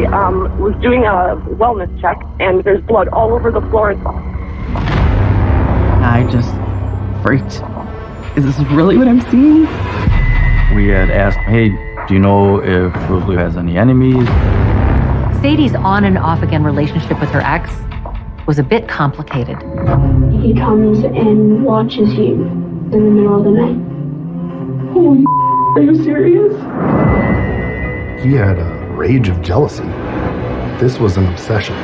was doing a wellness check, and there's blood all over the floor. I just freaked. Is this really what I'm seeing? We had asked, hey, do you know if Rosalie has any enemies? Sadie's on and off again relationship with her ex was a bit complicated. He comes and watches you in the middle of the night. Holy, are you serious? He had a rage of jealousy. This was an obsession.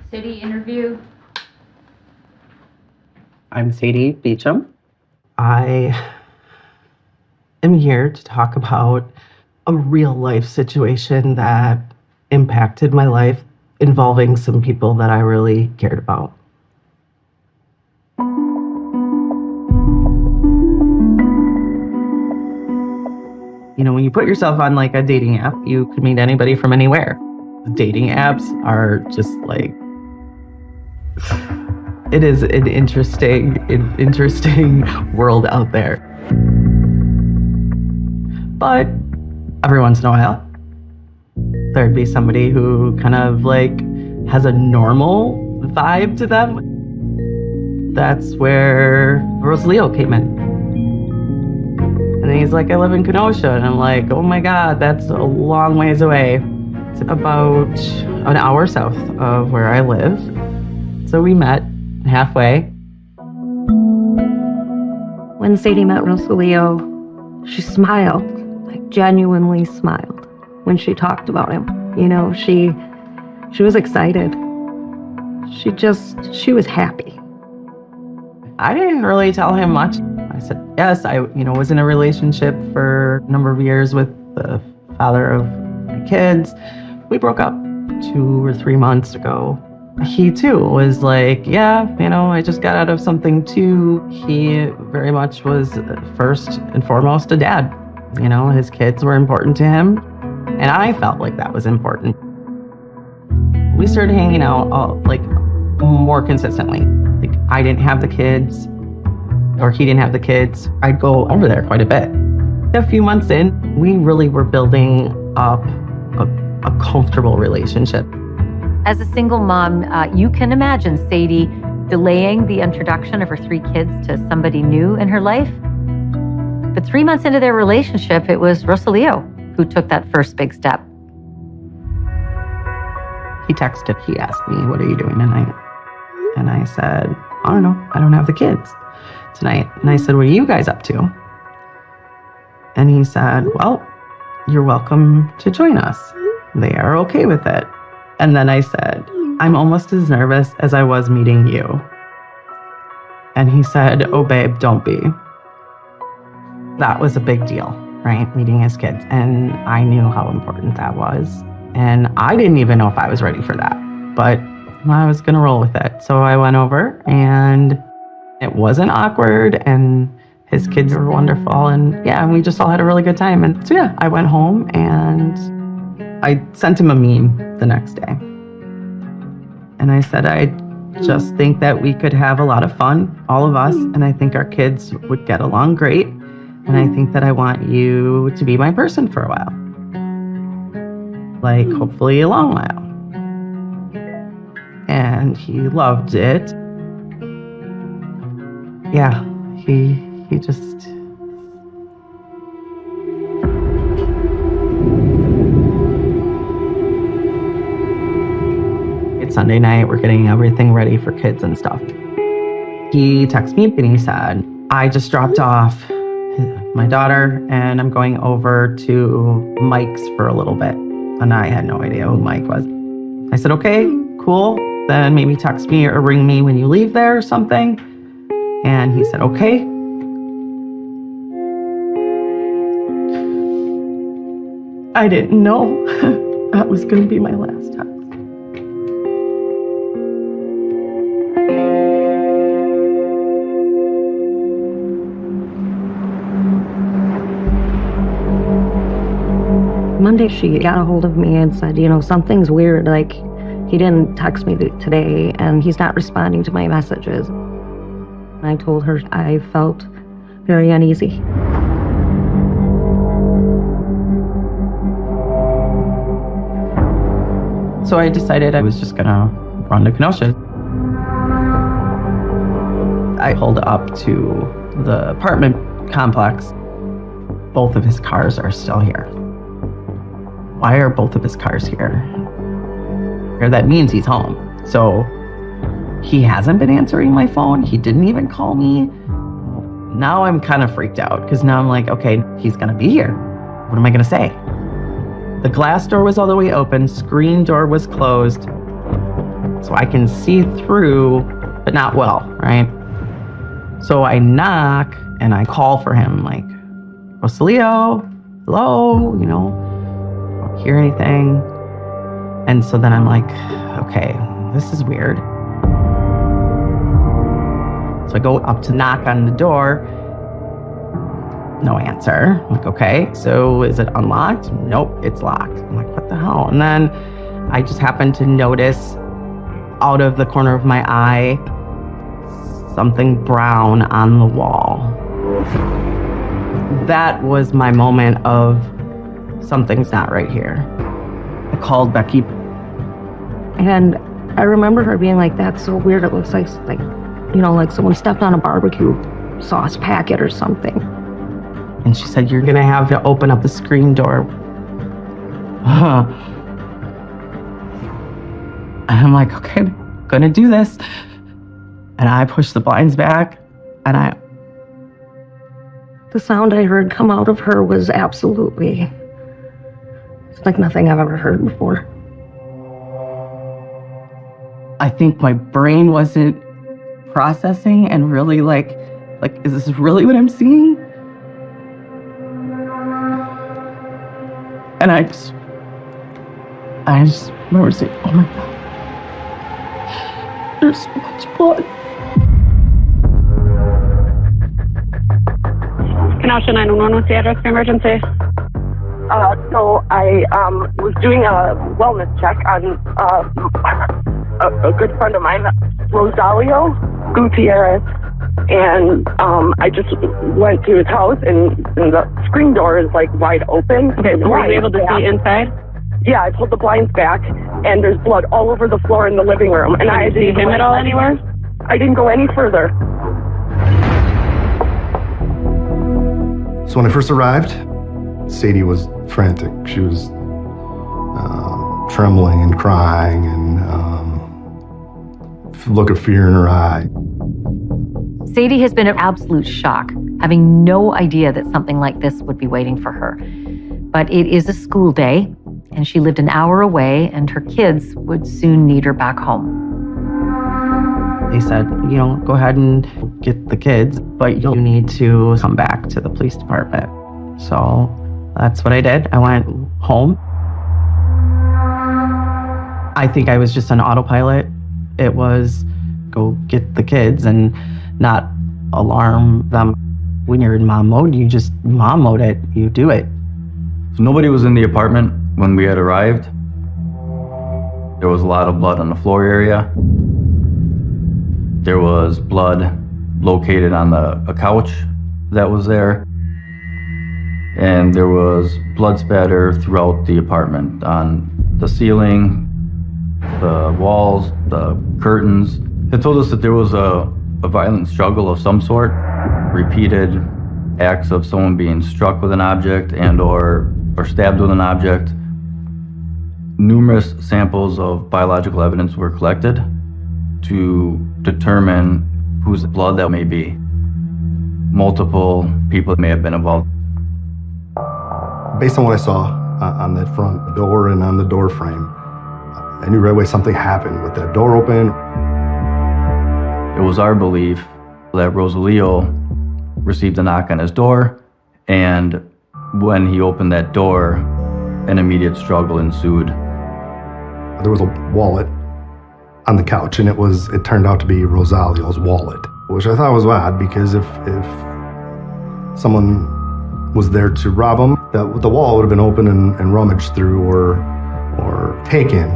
Sadie interview. I'm Sadie Beecham. I am here to talk about a real life situation that impacted my life involving some people that I really cared about. You know, when you put yourself on like a dating app, you could meet anybody from anywhere. The dating apps are just like, it is an interesting world out there. But every once in a while, there'd be somebody who kind of like has a normal vibe to them. That's where Rosalio came in. And he's like, I live in Kenosha. And I'm like, oh my God, that's a long ways away. It's about an hour south of where I live. So we met halfway. When Sadie met Rosalio, she smiled, like genuinely smiled when she talked about him. You know, she was excited. She was happy. I didn't really tell him much. I said, yes, I was in a relationship for a number of years with the father of my kids. We broke up 2 or 3 months ago. He too was like, yeah, I just got out of something too. He very much was first and foremost a dad. His kids were important to him. And I felt like that was important. We started hanging out more consistently. Like I didn't have the kids or he didn't have the kids. I'd go over there quite a bit. A few months in, we really were building up a comfortable relationship. As a single mom, you can imagine Sadie delaying the introduction of her 3 kids to somebody new in her life. But 3 months into their relationship, it was Rosalio who took that first big step. He texted, he asked me, what are you doing tonight? And I said, I don't know, I don't have the kids tonight. And I said, what are you guys up to? And he said, well, you're welcome to join us. They are okay with it. And then I said, I'm almost as nervous as I was meeting you. And he said, oh, babe, don't be. That was a big deal, right? Meeting his kids. And I knew how important that was. And I didn't even know if I was ready for that, but I was going to roll with it. So I went over and it wasn't awkward and his kids were wonderful. And yeah, we just all had a really good time. And so yeah, I went home and I sent him a meme the next day. And I said, I just think that we could have a lot of fun, all of us. And I think our kids would get along great. And I think that I want you to be my person for a while. Like, hopefully a long while. And he loved it. Yeah, he just... It's Sunday night, we're getting everything ready for kids and stuff. He texted me and he said, I just dropped off my daughter and I'm going over to Mike's for a little bit. And I had no idea who Mike was. I said, okay, cool. Then maybe text me or ring me when you leave there or something. And he said, okay. I didn't know that was going to be my last text. Monday, she got a hold of me and said, something's weird. Like, he didn't text me today and he's not responding to my messages. And I told her I felt very uneasy. So I decided I was just gonna run to Kenosha. I pulled up to the apartment complex. Both of his cars are still here. Why are both of his cars here? That means he's home. So he hasn't been answering my phone. He didn't even call me. Now I'm kind of freaked out because now I'm like, okay, he's gonna be here. What am I gonna say? The glass door was all the way open, screen door was closed, so I can see through, but not well, right? So I knock and I call for him, like, Rosalio, hello, you know, I don't hear anything. And so then I'm like, okay, this is weird. So I go up to knock on the door. No answer. I'm like, okay, so is it unlocked? Nope, it's locked. I'm like, what the hell? And then I just happened to notice out of the corner of my eye something brown on the wall. That was my moment of something's not right here. I called Becky. And I remember her being like, that's so weird. It looks like, you know, like someone stepped on a barbecue sauce packet or something. And she said, you're gonna have to open up the screen door. And I'm like, okay, I'm gonna do this. And I pushed the blinds back and the sound I heard come out of her was absolutely, it's like nothing I've ever heard before. I think my brain wasn't processing and really like, is this really what I'm seeing? And I just remember saying, oh my God, there's so much blood. Kenosha 911, what's the address for emergency? So I was doing a wellness check on a good friend of mine, Rosalio Gutierrez, and I just went to his house, and the screen door is like wide open. Okay, so were you able to see inside? Yeah, I pulled the blinds back, and there's blood all over the floor in the living room. And I didn't see him at all anywhere? I didn't go any further. So when I first arrived, Sadie was frantic. She was trembling and crying and look of fear in her eye. Sadie has been in absolute shock, having no idea that something like this would be waiting for her. But it is a school day, and she lived an hour away, and her kids would soon need her back home. They said, you know, go ahead and get the kids, but you'll need to come back to the police department. So that's what I did. I went home. I think I was just on autopilot. It was go get the kids and not alarm them. When you're in mom mode, you just mom mode it. You do it. So nobody was in the apartment when we had arrived. There was a lot of blood on the floor area. There was blood located on a couch that was there. And there was blood spatter throughout the apartment, on the ceiling, the walls, the curtains. It told us that there was a violent struggle of some sort, repeated acts of someone being struck with an object and or stabbed with an object. Numerous samples of biological evidence were collected to determine whose blood that may be. Multiple people may have been involved. Based on what I saw on that front door and on the door frame, I knew right away something happened with that door open. It was our belief that Rosalio received a knock on his door, and when he opened that door, an immediate struggle ensued. There was a wallet on the couch, and it turned out to be Rosalio's wallet, which I thought was odd because if someone was there to rob him, the wall would have been open and rummaged through or taken.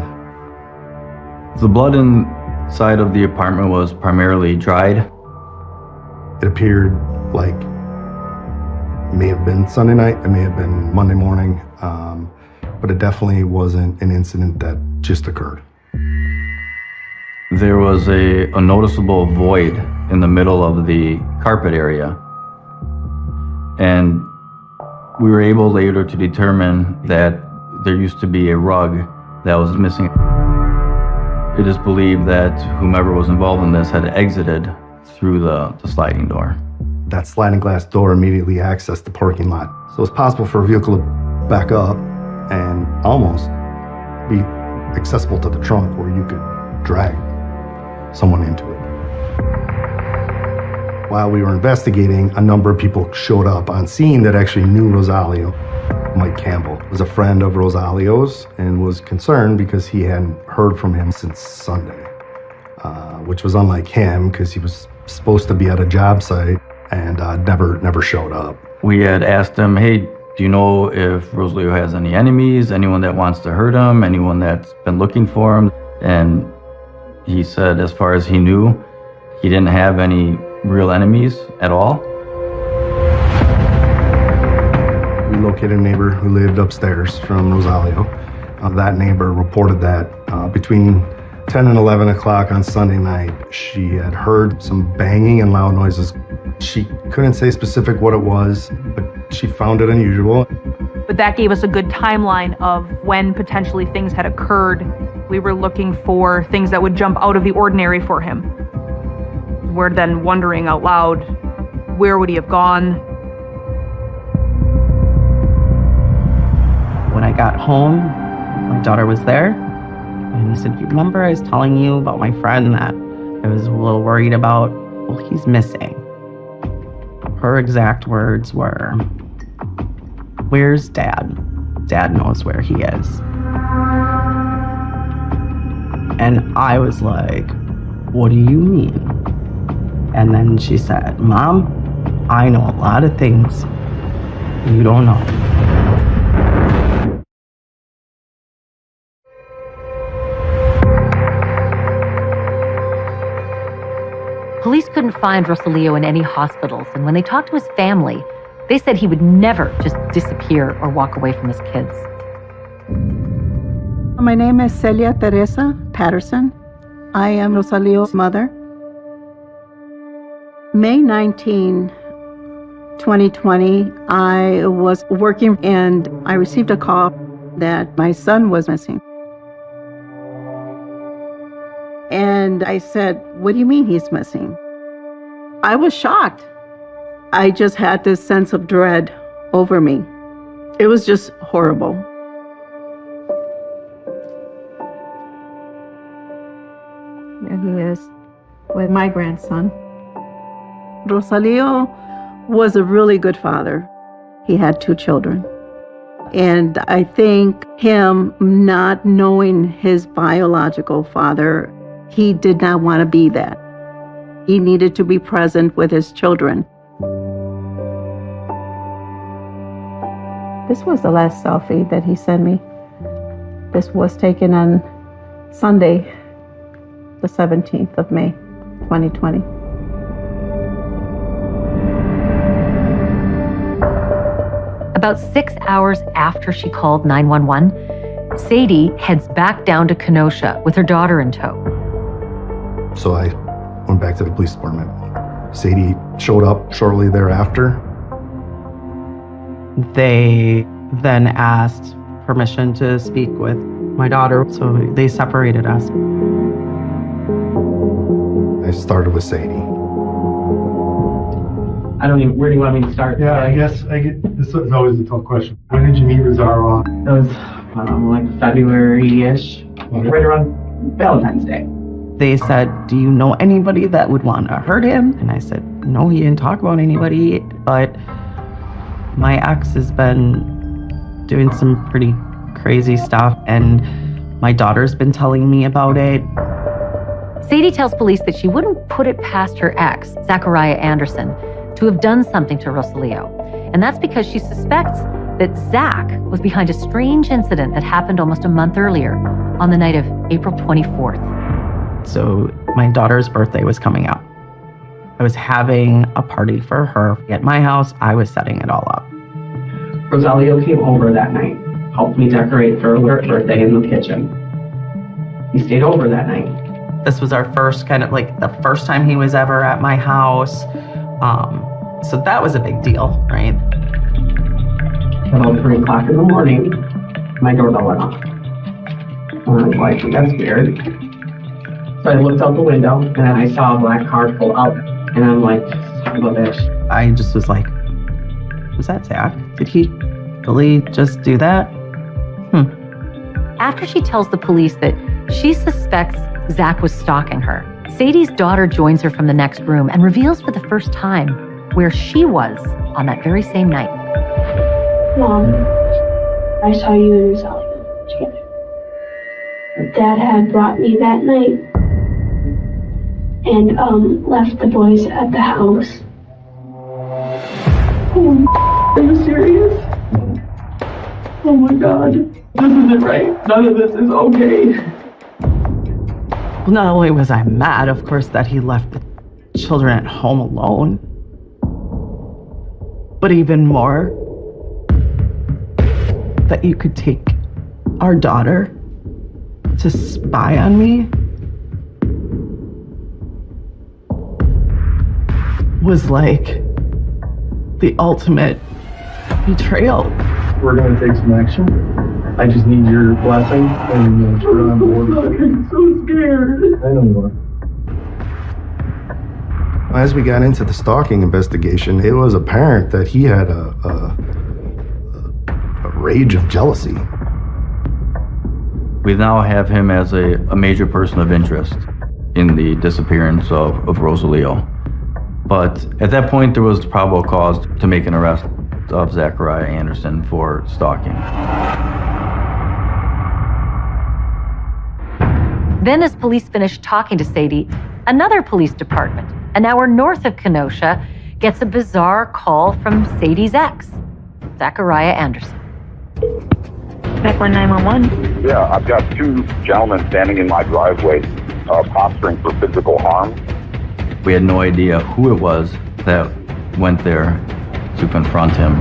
The blood inside of the apartment was primarily dried. It appeared like it may have been Sunday night, it may have been Monday morning, but it definitely wasn't an incident that just occurred. There was a noticeable void in the middle of the carpet area. And we were able later to determine that there used to be a rug that was missing. It is believed that whomever was involved in this had exited through the sliding door. That sliding glass door immediately accessed the parking lot. So it's possible for a vehicle to back up and almost be accessible to the trunk where you could drag someone into it. While we were investigating, a number of people showed up on scene that actually knew Rosalio. Mike Campbell was a friend of Rosalio's and was concerned because he hadn't heard from him since Sunday, which was unlike him because he was supposed to be at a job site and never showed up. We had asked him, hey, do you know if Rosalio has any enemies, anyone that wants to hurt him, anyone that's been looking for him? And he said, as far as he knew, he didn't have any real enemies at all. We located a neighbor who lived upstairs from Rosalio. That neighbor reported that between 10 and 11 o'clock on Sunday night, she had heard some banging and loud noises. She couldn't say specific what it was, but she found it unusual. But that gave us a good timeline of when potentially things had occurred. We were looking for things that would jump out of the ordinary for him. We're then wondering out loud, where would he have gone? When I got home, my daughter was there, and he said, you remember I was telling you about my friend that I was a little worried about? Well, he's missing. Her exact words were, where's Dad? Dad knows where he is. And I was like, what do you mean? And then she said, Mom, I know a lot of things you don't know. Police couldn't find Rosalio in any hospitals, and when they talked to his family, they said he would never just disappear or walk away from his kids. My name is Celia Teresa Patterson. I am Rosalio's mother. May 19, 2020, I was working and I received a call that my son was missing. And I said, what do you mean he's missing? I was shocked. I just had this sense of dread over me. It was just horrible. There he is with my grandson. Rosalio was a really good father. He had 2 children. And I think him not knowing his biological father, he did not want to be that. He needed to be present with his children. This was the last selfie that he sent me. This was taken on Sunday, the 17th of May, 2020. About 6 hours after she called 911, Sadie heads back down to Kenosha with her daughter in tow. So I went back to the police department. Sadie showed up shortly thereafter. They then asked permission to speak with my daughter, so they separated us. I started with Sadie. Where do you want me to start? Yeah, I guess this is always a tough question. When did you meet Rosario? It was like February-ish, right around Valentine's Day. They said, do you know anybody that would want to hurt him? And I said, no, he didn't talk about anybody, but my ex has been doing some pretty crazy stuff, and my daughter's been telling me about it. Sadie tells police that she wouldn't put it past her ex, Zachariah Anderson, to have done something to Rosalio. And that's because she suspects that Zach was behind a strange incident that happened almost a month earlier on the night of April 24th. So my daughter's birthday was coming up. I was having a party for her at my house. I was setting it all up. Rosalio came over that night, helped me decorate for her birthday in the kitchen. He stayed over that night. This was our first kind of like the first time he was ever at my house. So that was a big deal, right? About 3 o'clock in the morning, my doorbell went off. And I was like, that's weird. So I looked out the window and then I saw a black car pull out. And I'm like, son of a bitch. I just was like, was that Zach? Did he really just do that? After she tells the police that she suspects Zach was stalking her, Sadie's daughter joins her from the next room and reveals for the first time where she was on that very same night. Mom, I saw you and Rosalia together. Dad had brought me that night and left the boys at the house. Oh, are you serious? Oh my God, this isn't right. None of this is okay. Well, not only was I mad, of course, that he left the children at home alone, but even more, that you could take our daughter to spy on me was like the ultimate betrayal. We're going to take some action. I just need your blessing and we're on board. I'm so scared. I know you are. As we got into the stalking investigation, it was apparent that he had a rage of jealousy. We now have him as a major person of interest in the disappearance of Rosalio. But at that point, there was probable cause to make an arrest of Zachariah Anderson for stalking. Then as police finished talking to Sadie, another police department, an hour north of Kenosha, gets a bizarre call from Sadie's ex, Zachariah Anderson. Back 911. Yeah, I've got 2 gentlemen standing in my driveway, posturing for physical harm. We had no idea who it was that went there to confront him.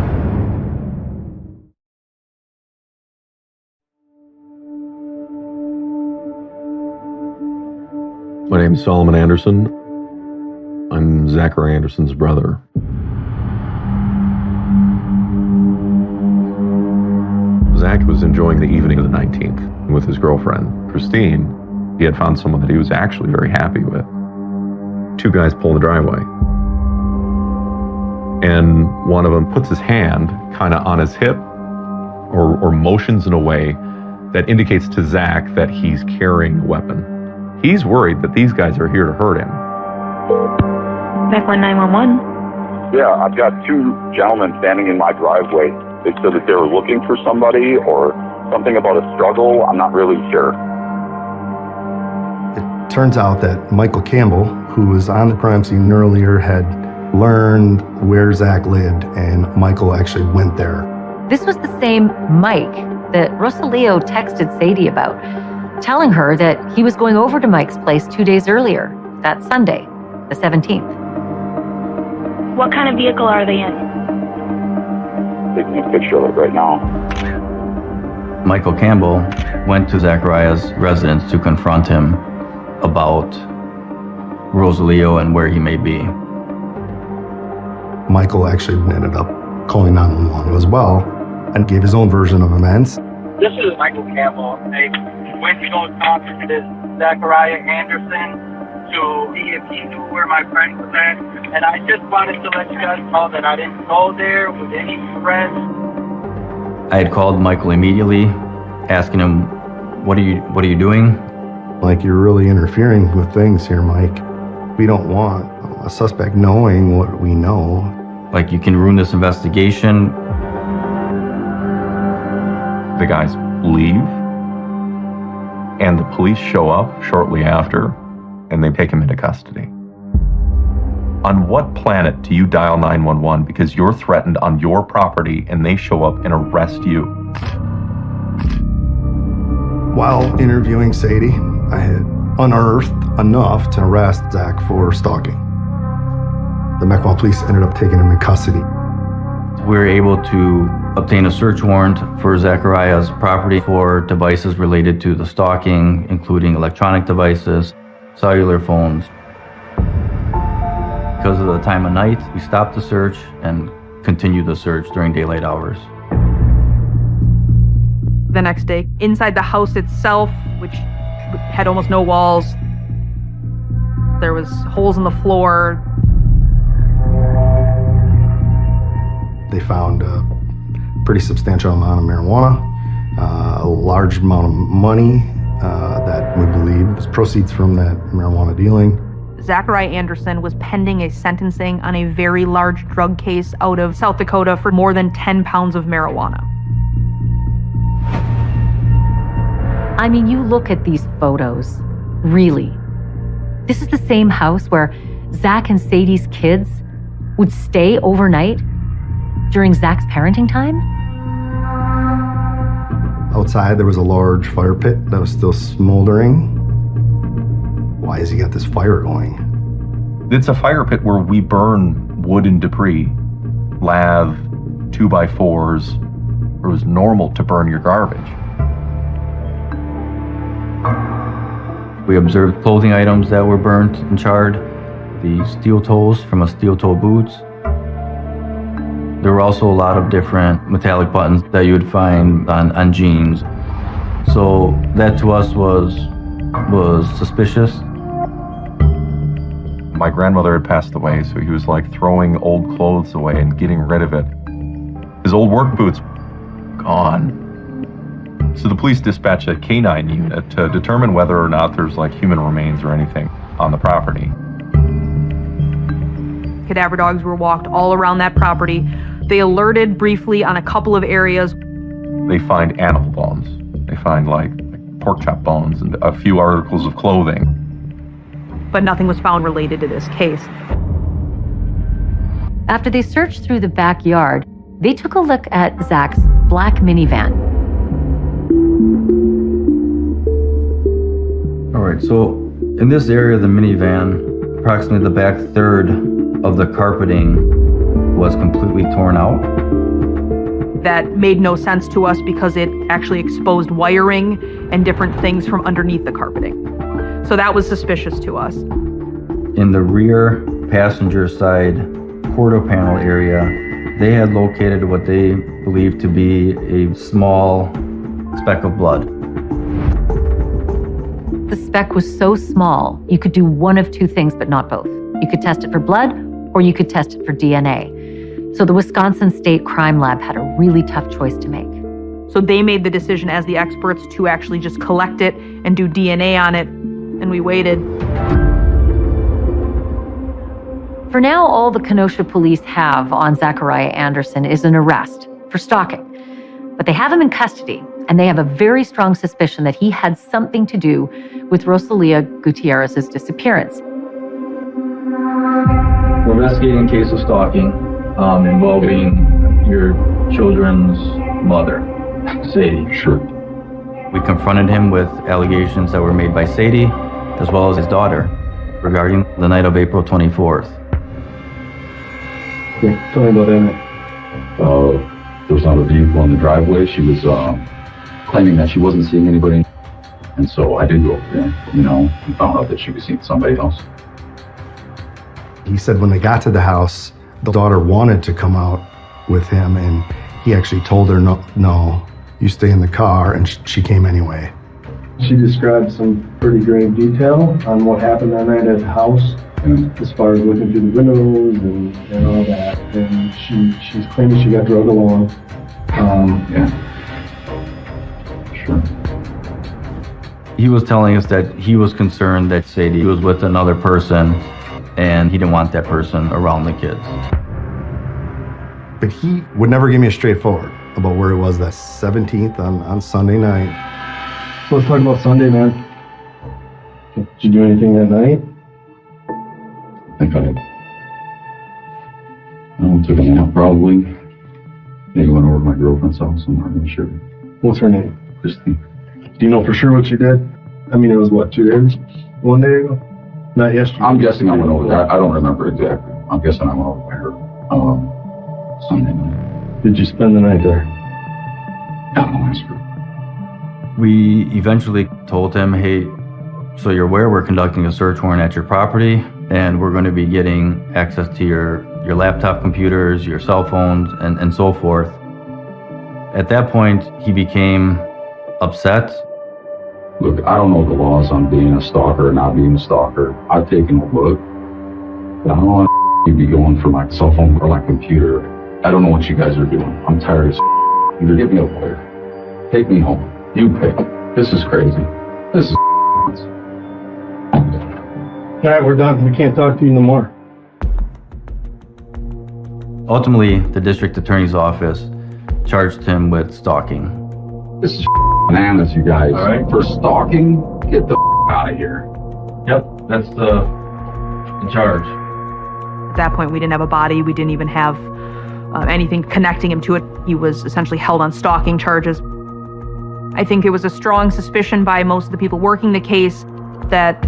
My name is Solomon Anderson. I'm Zachary Anderson's brother. Zach was enjoying the evening of the 19th with his girlfriend, Christine. He had found someone that he was actually very happy with. 2 guys pull in the driveway. And one of them puts his hand kind of on his hip or motions in a way that indicates to Zach that he's carrying a weapon. He's worried that these guys are here to hurt him. Back 911. Yeah, I've got 2 gentlemen standing in my driveway. They said that they were looking for somebody or something about a struggle. I'm not really sure. It turns out that Michael Campbell, who was on the crime scene earlier, had learned where Zach lived, and Michael actually went there. This was the same Mike that Rosalio texted Sadie about, telling her that he was going over to Mike's place 2 days earlier, that Sunday, the 17th. What kind of vehicle are they in? Taking a picture of it right now. Michael Campbell went to Zachariah's residence to confront him about Rosalio and where he may be. Michael actually ended up calling 911 as well and gave his own version of events. This is Michael Campbell. I went to go talk to this Zachariah Anderson to see if he knew where my friend was at. And I just wanted to let you guys know that I didn't go there with any friends. I had called Michael immediately, asking him, what are you doing? Like, you're really interfering with things here, Mike. We don't want a suspect knowing what we know. Like, you can ruin this investigation. The guys leave, and the police show up shortly after, and they take him into custody. On what planet do you dial 911 because you're threatened on your property and they show up and arrest you? While interviewing Sadie, I had unearthed enough to arrest Zach for stalking. The Mequon police ended up taking him in custody. We were able to obtain a search warrant for Zachariah's property for devices related to the stalking, including electronic devices, cellular phones. Because of the time of night, we stopped the search and continued the search during daylight hours. The next day, inside the house itself, which had almost no walls, there was holes in the floor. They found a pretty substantial amount of marijuana, a large amount of money that we believe was proceeds from that marijuana dealing. Zachariah Anderson was pending a sentencing on a very large drug case out of South Dakota for more than 10 pounds of marijuana. I mean, you look at these photos, really. This is the same house where Zach and Sadie's kids would stay overnight during Zach's parenting time? Outside, there was a large fire pit that was still smoldering. Why has he got this fire going? It's a fire pit where we burn wood and debris, lath, 2x4s. It was normal to burn your garbage. We observed clothing items that were burnt and charred, the steel toes from a steel toe boots. There were also a lot of different metallic buttons that you would find on jeans. So that to us was suspicious. My grandmother had passed away, so he was like throwing old clothes away and getting rid of it. His old work boots, gone. So the police dispatched a canine unit to determine whether or not there's like human remains or anything on the property. Cadaver dogs were walked all around that property. They alerted briefly on a couple of areas. They find animal bones. They find like pork chop bones and a few articles of clothing. But nothing was found related to this case. After they searched through the backyard, they took a look at Zach's black minivan. All right, so in this area of the minivan, approximately the back third of the carpeting was completely torn out. That made no sense to us because it actually exposed wiring and different things from underneath the carpeting. So that was suspicious to us. In the rear passenger side quarter panel area, they had located what they believed to be a small speck of blood. The speck was so small, you could do one of two things, but not both. You could test it for blood, or you could test it for DNA. So the Wisconsin State Crime Lab had a really tough choice to make. So they made the decision as the experts to actually just collect it and do DNA on it, and we waited. For now, all the Kenosha police have on Zachariah Anderson is an arrest for stalking. But they have him in custody, and they have a very strong suspicion that he had something to do with Rosalia Gutierrez's disappearance. We're investigating a case of stalking involving your children's mother, Sadie. Sure. We confronted him with allegations that were made by Sadie, as well as his daughter, regarding the night of April 24th. Yeah, tell me about that night. There was not a vehicle in the driveway. She was claiming that she wasn't seeing anybody. And so I did go over there, and found out that she was seeing somebody else. He said when they got to the house, the daughter wanted to come out with him, and he actually told her, no, you stay in the car, and she came anyway. She described some pretty grave detail on what happened that night at the house, as far as looking through the windows and all that. And she's claiming she got drugged along. Yeah. Sure. He was telling us that he was concerned that Sadie was with another person, and he didn't want that person around the kids. But he would never give me a straightforward about where it was that 17th on Sunday night. So let's talk about Sunday, man. Did you do anything that night? I think I took a nap probably. Maybe went over to my girlfriend's house. I'm not really sure. What's her name? Christine. Do you know for sure what she did? I mean, it was what, 2 days? 1 day ago? Not yesterday. I'm guessing I went over there. I don't remember exactly. I'm guessing I went over there Sunday night. did you spend the night there? We eventually told him, hey, so you're aware we're conducting a search warrant at your property, and we're going to be getting access to your laptop computers, your cell phones, and so forth. At that point, he became upset. Look, I don't know the laws on being a stalker or not being a stalker. I've taken a look. But I don't want to be going for my cell phone or my computer. I don't know what you guys are doing. I'm tired as either get me a lawyer, take me home. You pick. This is crazy. This is All right, we're done. We can't talk to you no more. Ultimately, the district attorney's office charged him with stalking. This is bananas, you guys. All right. For stalking, get the out of here. Yep, that's the charge. At that point, we didn't have a body. We didn't even have anything connecting him to it. He was essentially held on stalking charges. I think it was a strong suspicion by most of the people working the case that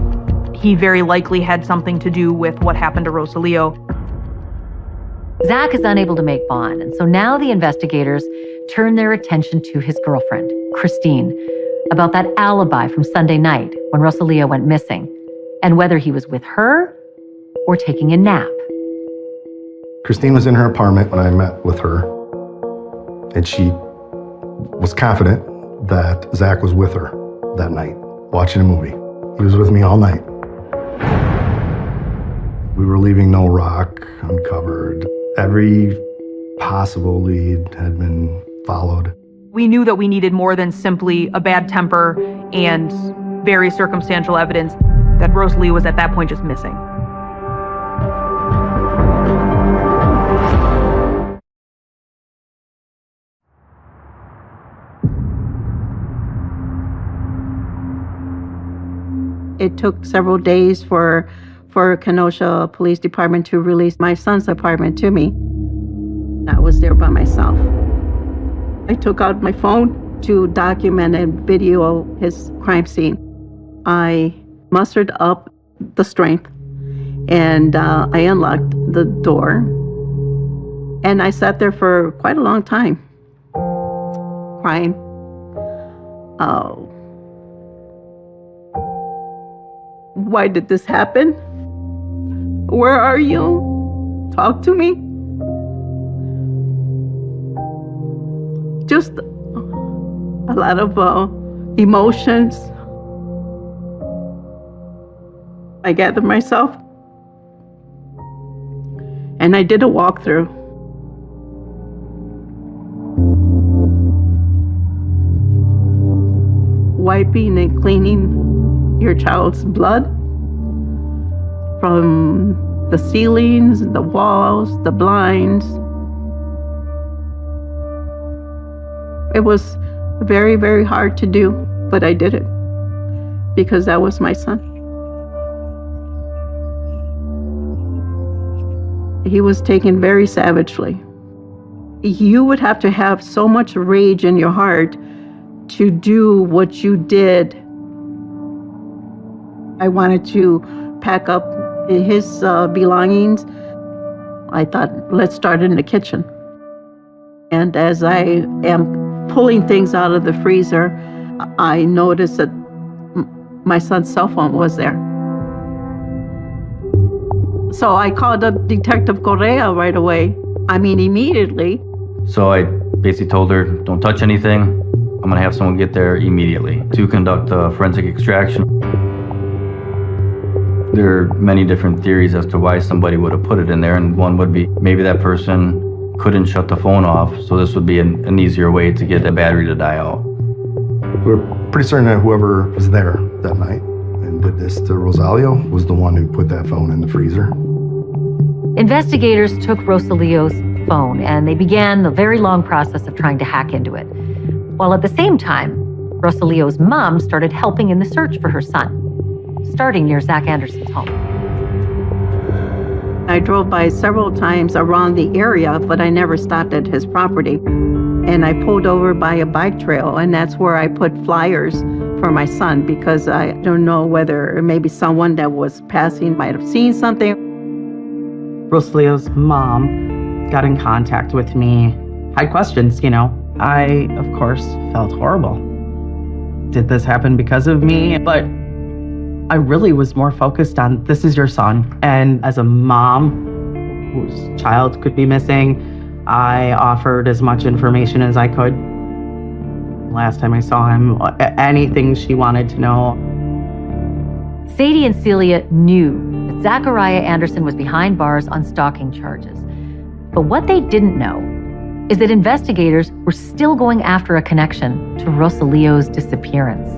he very likely had something to do with what happened to Rosalio. Zach is unable to make bond, and so now the investigators turn their attention to his girlfriend, Christine, about that alibi from Sunday night when Rosalio went missing, and whether he was with her or taking a nap. Christine was in her apartment when I met with her, and she was confident that Zach was with her that night, watching a movie. He was with me all night. We were leaving no rock uncovered. Every possible lead had been followed. We knew that we needed more than simply a bad temper and very circumstantial evidence that Rosalio was at that point just missing. It took several days for Kenosha Police Department to release my son's apartment to me. I was there by myself. I took out my phone to document and video his crime scene. I mustered up the strength and I unlocked the door. And I sat there for quite a long time, crying. Why did this happen? Where are you? Talk to me. Just a lot of emotions. I gathered myself and I did a walkthrough. Wiping and cleaning your child's blood from the ceilings, the walls, the blinds. It was very, very hard to do, but I did it because that was my son. He was taken very savagely. You would have to have so much rage in your heart to do what you did. I wanted to pack up his belongings. I thought, let's start in the kitchen. And as I am pulling things out of the freezer, I noticed that my son's cell phone was there. So I called up Detective Correa right away. I mean, immediately. So I basically told her, don't touch anything. I'm gonna have someone get there immediately to conduct a forensic extraction. There are many different theories as to why somebody would have put it in there, and one would be maybe that person couldn't shut the phone off, so this would be an easier way to get the battery to die out. We're pretty certain that whoever was there that night and did this to Rosalio was the one who put that phone in the freezer. Investigators took Rosalio's phone and they began the very long process of trying to hack into it. While at the same time, Rosalio's mom started helping in the search for her son, starting near Zach Anderson's home. I drove by several times around the area, but I never stopped at his property. And I pulled over by a bike trail, and that's where I put flyers for my son, because I don't know whether maybe someone that was passing might have seen something. Rosalio's mom got in contact with me had questions, you know. I, of course, felt horrible. Did this happen because of me? But I really was more focused on, this is your son. And as a mom whose child could be missing, I offered as much information as I could. Last time I saw him, anything she wanted to know. Sadie and Celia knew that Zachariah Anderson was behind bars on stalking charges. But what they didn't know is that investigators were still going after a connection to Rosalio's disappearance.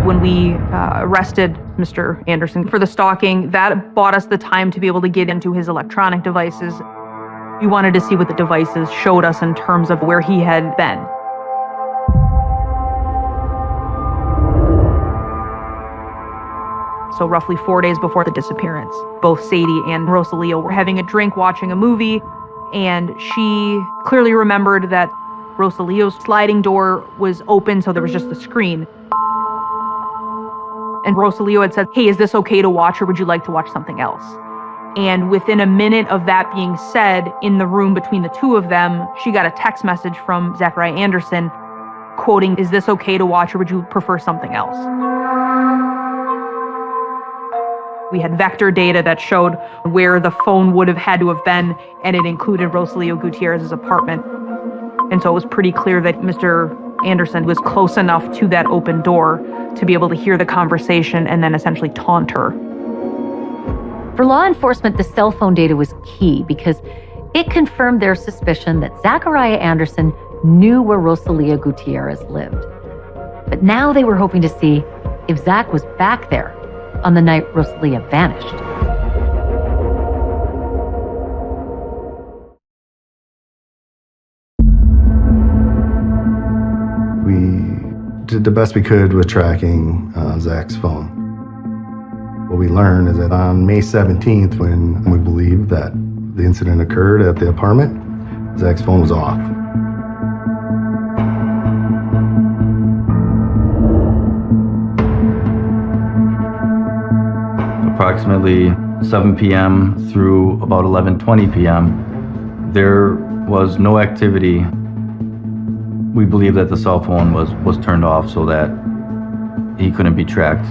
When we arrested Mr. Anderson for the stalking, that bought us the time to be able to get into his electronic devices. We wanted to see what the devices showed us in terms of where he had been. So roughly 4 days before the disappearance, both Sadie and Rosalio were having a drink, watching a movie, and she clearly remembered that Rosalio's sliding door was open, so there was just the screen. And Rosalio had said, "Hey, is this okay to watch, or would you like to watch something else?" And within a minute of that being said, in the room between the two of them, she got a text message from Zachariah Anderson quoting, "Is this okay to watch, or would you prefer something else?" We had vector data that showed where the phone would have had to have been, and it included Rosalio Gutierrez's apartment. And so it was pretty clear that Mr. Anderson was close enough to that open door to be able to hear the conversation and then essentially taunt her. For law enforcement, the cell phone data was key because it confirmed their suspicion that Zachariah Anderson knew where Rosalio Gutierrez lived. But now they were hoping to see if Zach was back there on the night Rosalia vanished. We did the best we could with tracking Zach's phone. What we learned is that on May 17th, when we believed that the incident occurred at the apartment, Zach's phone was off. Approximately 7 p.m. through about 11:20 p.m., there was no activity. We believe that the cell phone was turned off so that he couldn't be tracked.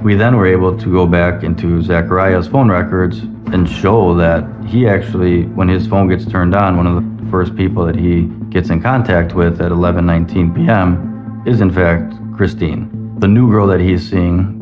We then were able to go back into Zachariah's phone records and show that he actually, when his phone gets turned on, one of the first people that he gets in contact with at 11:19 p.m. is in fact Christine, the new girl that he's seeing.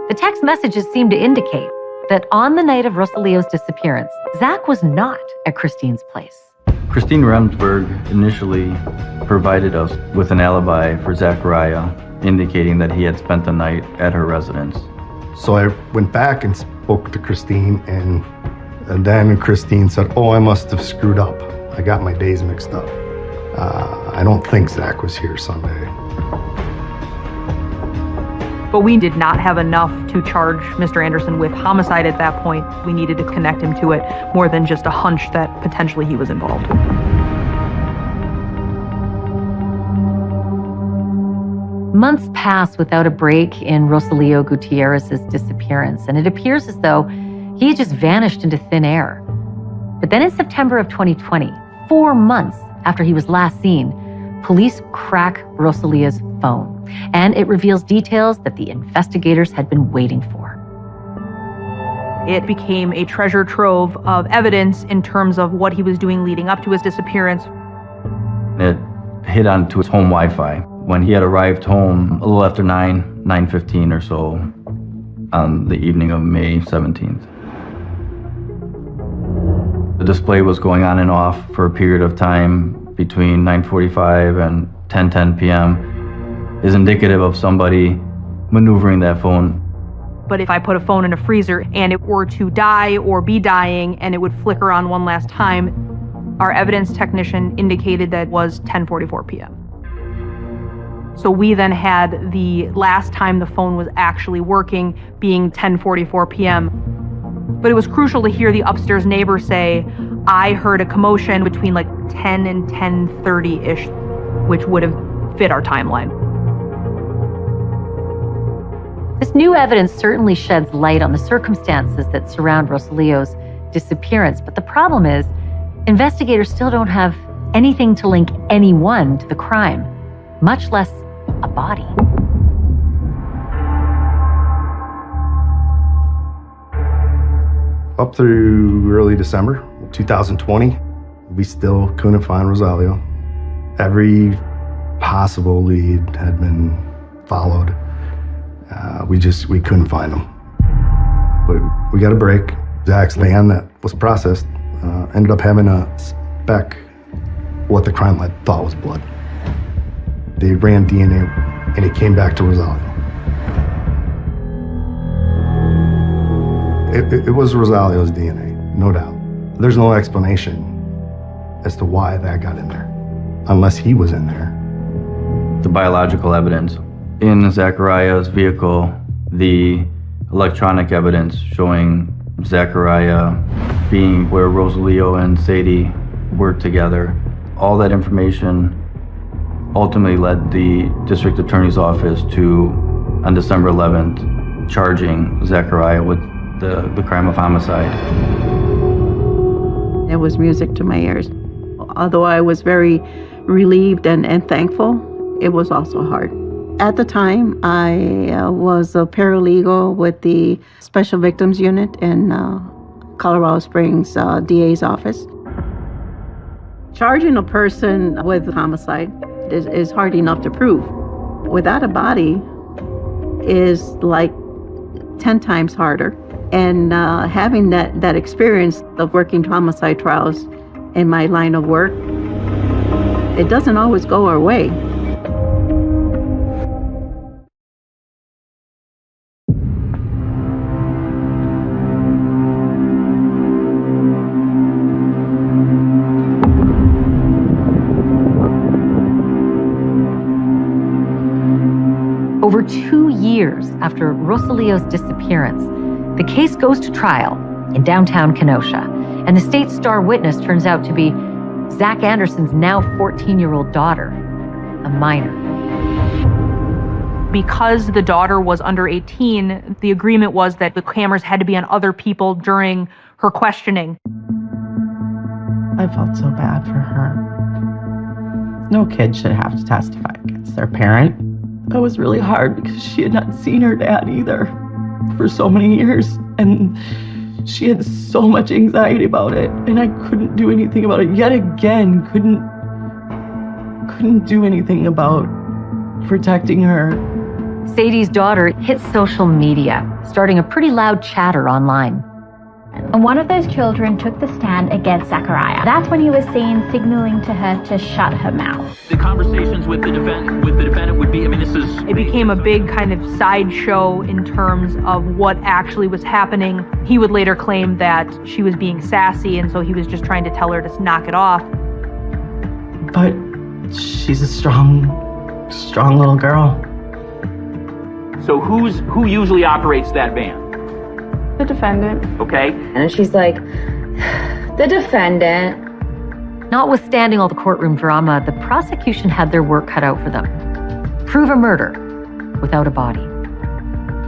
The text messages seem to indicate that on the night of Rosalio's disappearance, Zach was not at Christine's place. Christine Remsburg initially provided us with an alibi for Zachariah, indicating that he had spent the night at her residence. So I went back and spoke to Christine, and then Christine said, "Oh, I must have screwed up. I got my days mixed up. I don't think Zach was here Sunday." But we did not have enough to charge Mr. Anderson with homicide at that point. We needed to connect him to it more than just a hunch that potentially he was involved. Months pass without a break in Rosalio Gutierrez's disappearance, and it appears as though he had just vanished into thin air. But then in September of 2020, 4 months after he was last seen, police crack Rosalia's phone, and it reveals details that the investigators had been waiting for. It became a treasure trove of evidence in terms of what he was doing leading up to his disappearance. It hit onto his home Wi-Fi. When he had arrived home a little after 9:15 or so on the evening of May 17th. The display was going on and off for a period of time between 9:45 and 10:10 p.m. is indicative of somebody maneuvering that phone. But if I put a phone in a freezer and it were to die or be dying and it would flicker on one last time, our evidence technician indicated that was 10:44 p.m. So we then had the last time the phone was actually working being 10:44 p.m. But it was crucial to hear the upstairs neighbor say, "I heard a commotion between like 10 and 10:30-ish, which would have fit our timeline. This new evidence certainly sheds light on the circumstances that surround Rosalio's disappearance. But the problem is, investigators still don't have anything to link anyone to the crime, much less a body. Up through early December 2020, we still couldn't find Rosalio. Every possible lead had been followed. We couldn't find him. But we got a break. Zach's van that was processed ended up having a speck, what the crime lab thought was blood. They ran DNA and it came back to Rosalio. It was Rosalio's DNA, no doubt. There's no explanation as to why that got in there, unless he was in there. The biological evidence in Zachariah's vehicle, the electronic evidence showing Zachariah being where Rosalio and Sadie worked together, all that information ultimately led the district attorney's office to, on December 11th, charging Zachariah with the crime of homicide. It was music to my ears. Although I was very relieved and thankful, it was also hard. At the time, I was a paralegal with the Special Victims Unit in Colorado Springs DA's office. Charging a person with homicide is hard enough to prove. Without a body is like 10 times harder. And having that experience of working homicide trials in my line of work, it doesn't always go our way. Over 2 years after Rosalio's disappearance, the case goes to trial in downtown Kenosha, and the state's star witness turns out to be Zach Anderson's now 14-year-old daughter, a minor. Because the daughter was under 18, the agreement was that the cameras had to be on other people during her questioning. I felt so bad for her. No kid should have to testify against their parent. It was really hard because she had not seen her dad either for so many years, and she had so much anxiety about it, and I couldn't do anything about it. Yet again, couldn't do anything about protecting her. Sadie's daughter hit social media, starting a pretty loud chatter online. And one of those children took the stand against Zachariah. That's when he was seen signaling to her to shut her mouth. The conversations with the defendant would be, It became a big kind of sideshow in terms of what actually was happening. He would later claim that she was being sassy, and so he was just trying to tell her to knock it off. But she's a strong little girl. So who usually operates that van? The defendant. Okay. And she's like, the defendant. Notwithstanding all the courtroom drama, the prosecution had their work cut out for them. Prove a murder without a body.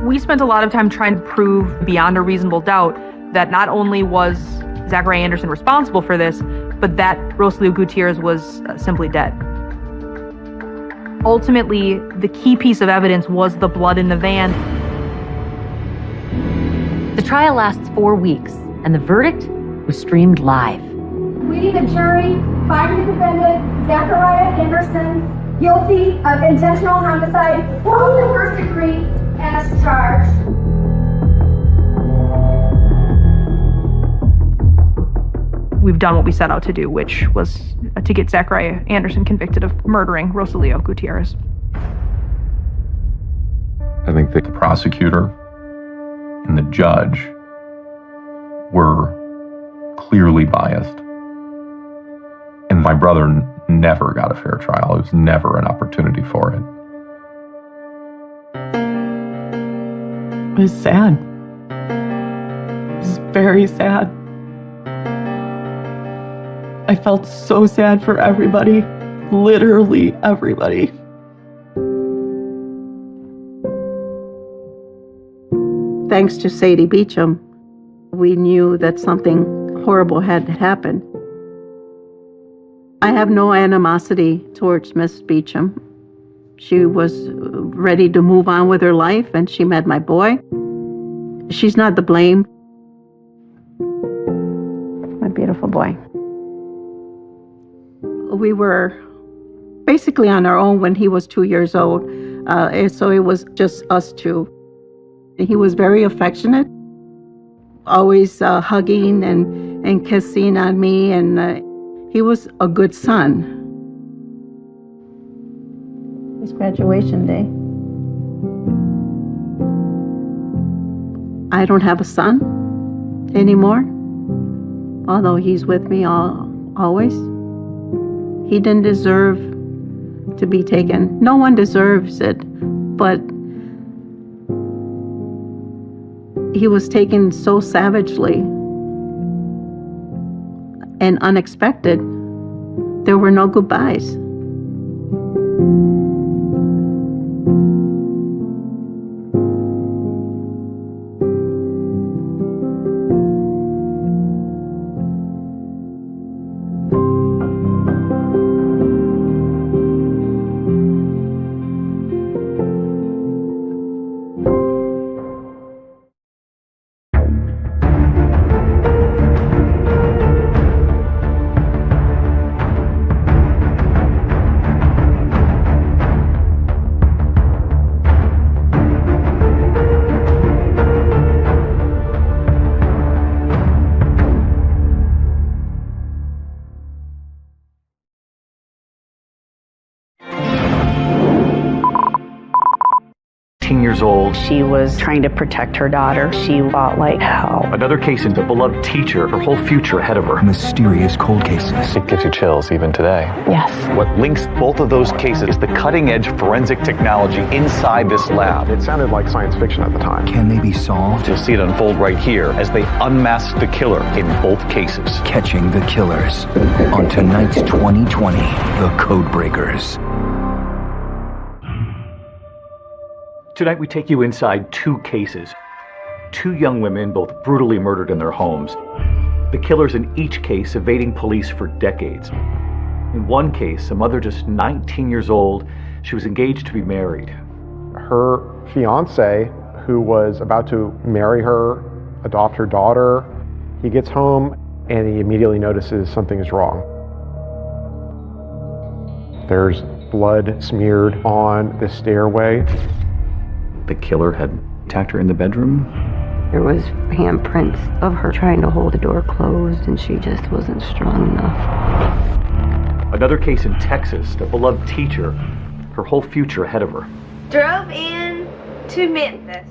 We spent a lot of time trying to prove beyond a reasonable doubt that not only was Zachariah Anderson responsible for this, but that Rosalio Gutierrez was simply dead. Ultimately, the key piece of evidence was the blood in the van. The trial lasts 4 weeks, and the verdict was streamed live. We, the jury, find the defendant, Zachariah Anderson, guilty of intentional homicide, both in first degree, as charged. We've done what we set out to do, which was to get Zachariah Anderson convicted of murdering Rosalio Gutierrez. I think that the prosecutor and the judge were clearly biased. And my brother never got a fair trial. It was never an opportunity for it. It was sad. It was very sad. I felt so sad for everybody, literally everybody. Thanks to Sadie Beecham, we knew that something horrible had happened. I have no animosity towards Miss Beecham. She was ready to move on with her life, and she met my boy. She's not to blame. My beautiful boy. We were basically on our own when he was 2 years old, and so it was just us two. He was very affectionate, always hugging and kissing on me, and he was a good son. It's graduation day. I don't have a son anymore, although he's with me always. He didn't deserve to be taken. No one deserves it, but he was taken so savagely and unexpected. There were no goodbyes. Years old. She was trying to protect her daughter. She fought like hell. Another case into beloved teacher, her whole future ahead of her. Mysterious cold cases. It gives you chills even today. Yes. What links both of those cases is the cutting-edge forensic technology inside this lab. It sounded like science fiction at the time. Can they be solved? You'll see it unfold right here as they unmask the killer in both cases. Catching the killers on tonight's 2020, The Codebreakers. Tonight we take you inside two cases. Two young women, both brutally murdered in their homes. The killers in each case evading police for decades. In one case, a mother just 19 years old, she was engaged to be married. Her fiance, who was about to marry her, adopt her daughter, he gets home and he immediately notices something is wrong. There's blood smeared on the stairway. The killer had attacked her in the bedroom. There was handprints of her trying to hold the door closed, and she just wasn't strong enough. Another case in Texas, a beloved teacher, her whole future ahead of her. Drove in to Memphis.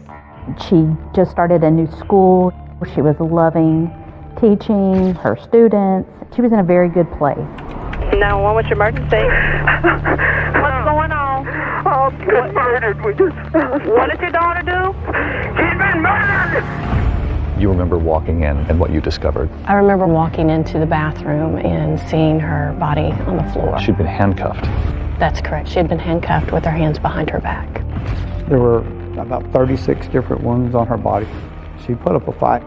She just started a new school. She was loving teaching her students. She was in a very good place. 911, what's your emergency? What's going on? I've been murdered. We just found. What did your daughter do? She's been murdered! You remember walking in and what you discovered? I remember walking into the bathroom and seeing her body on the floor. She'd been handcuffed. That's correct. She had been handcuffed with her hands behind her back. There were about 36 different wounds on her body. She put up a fight.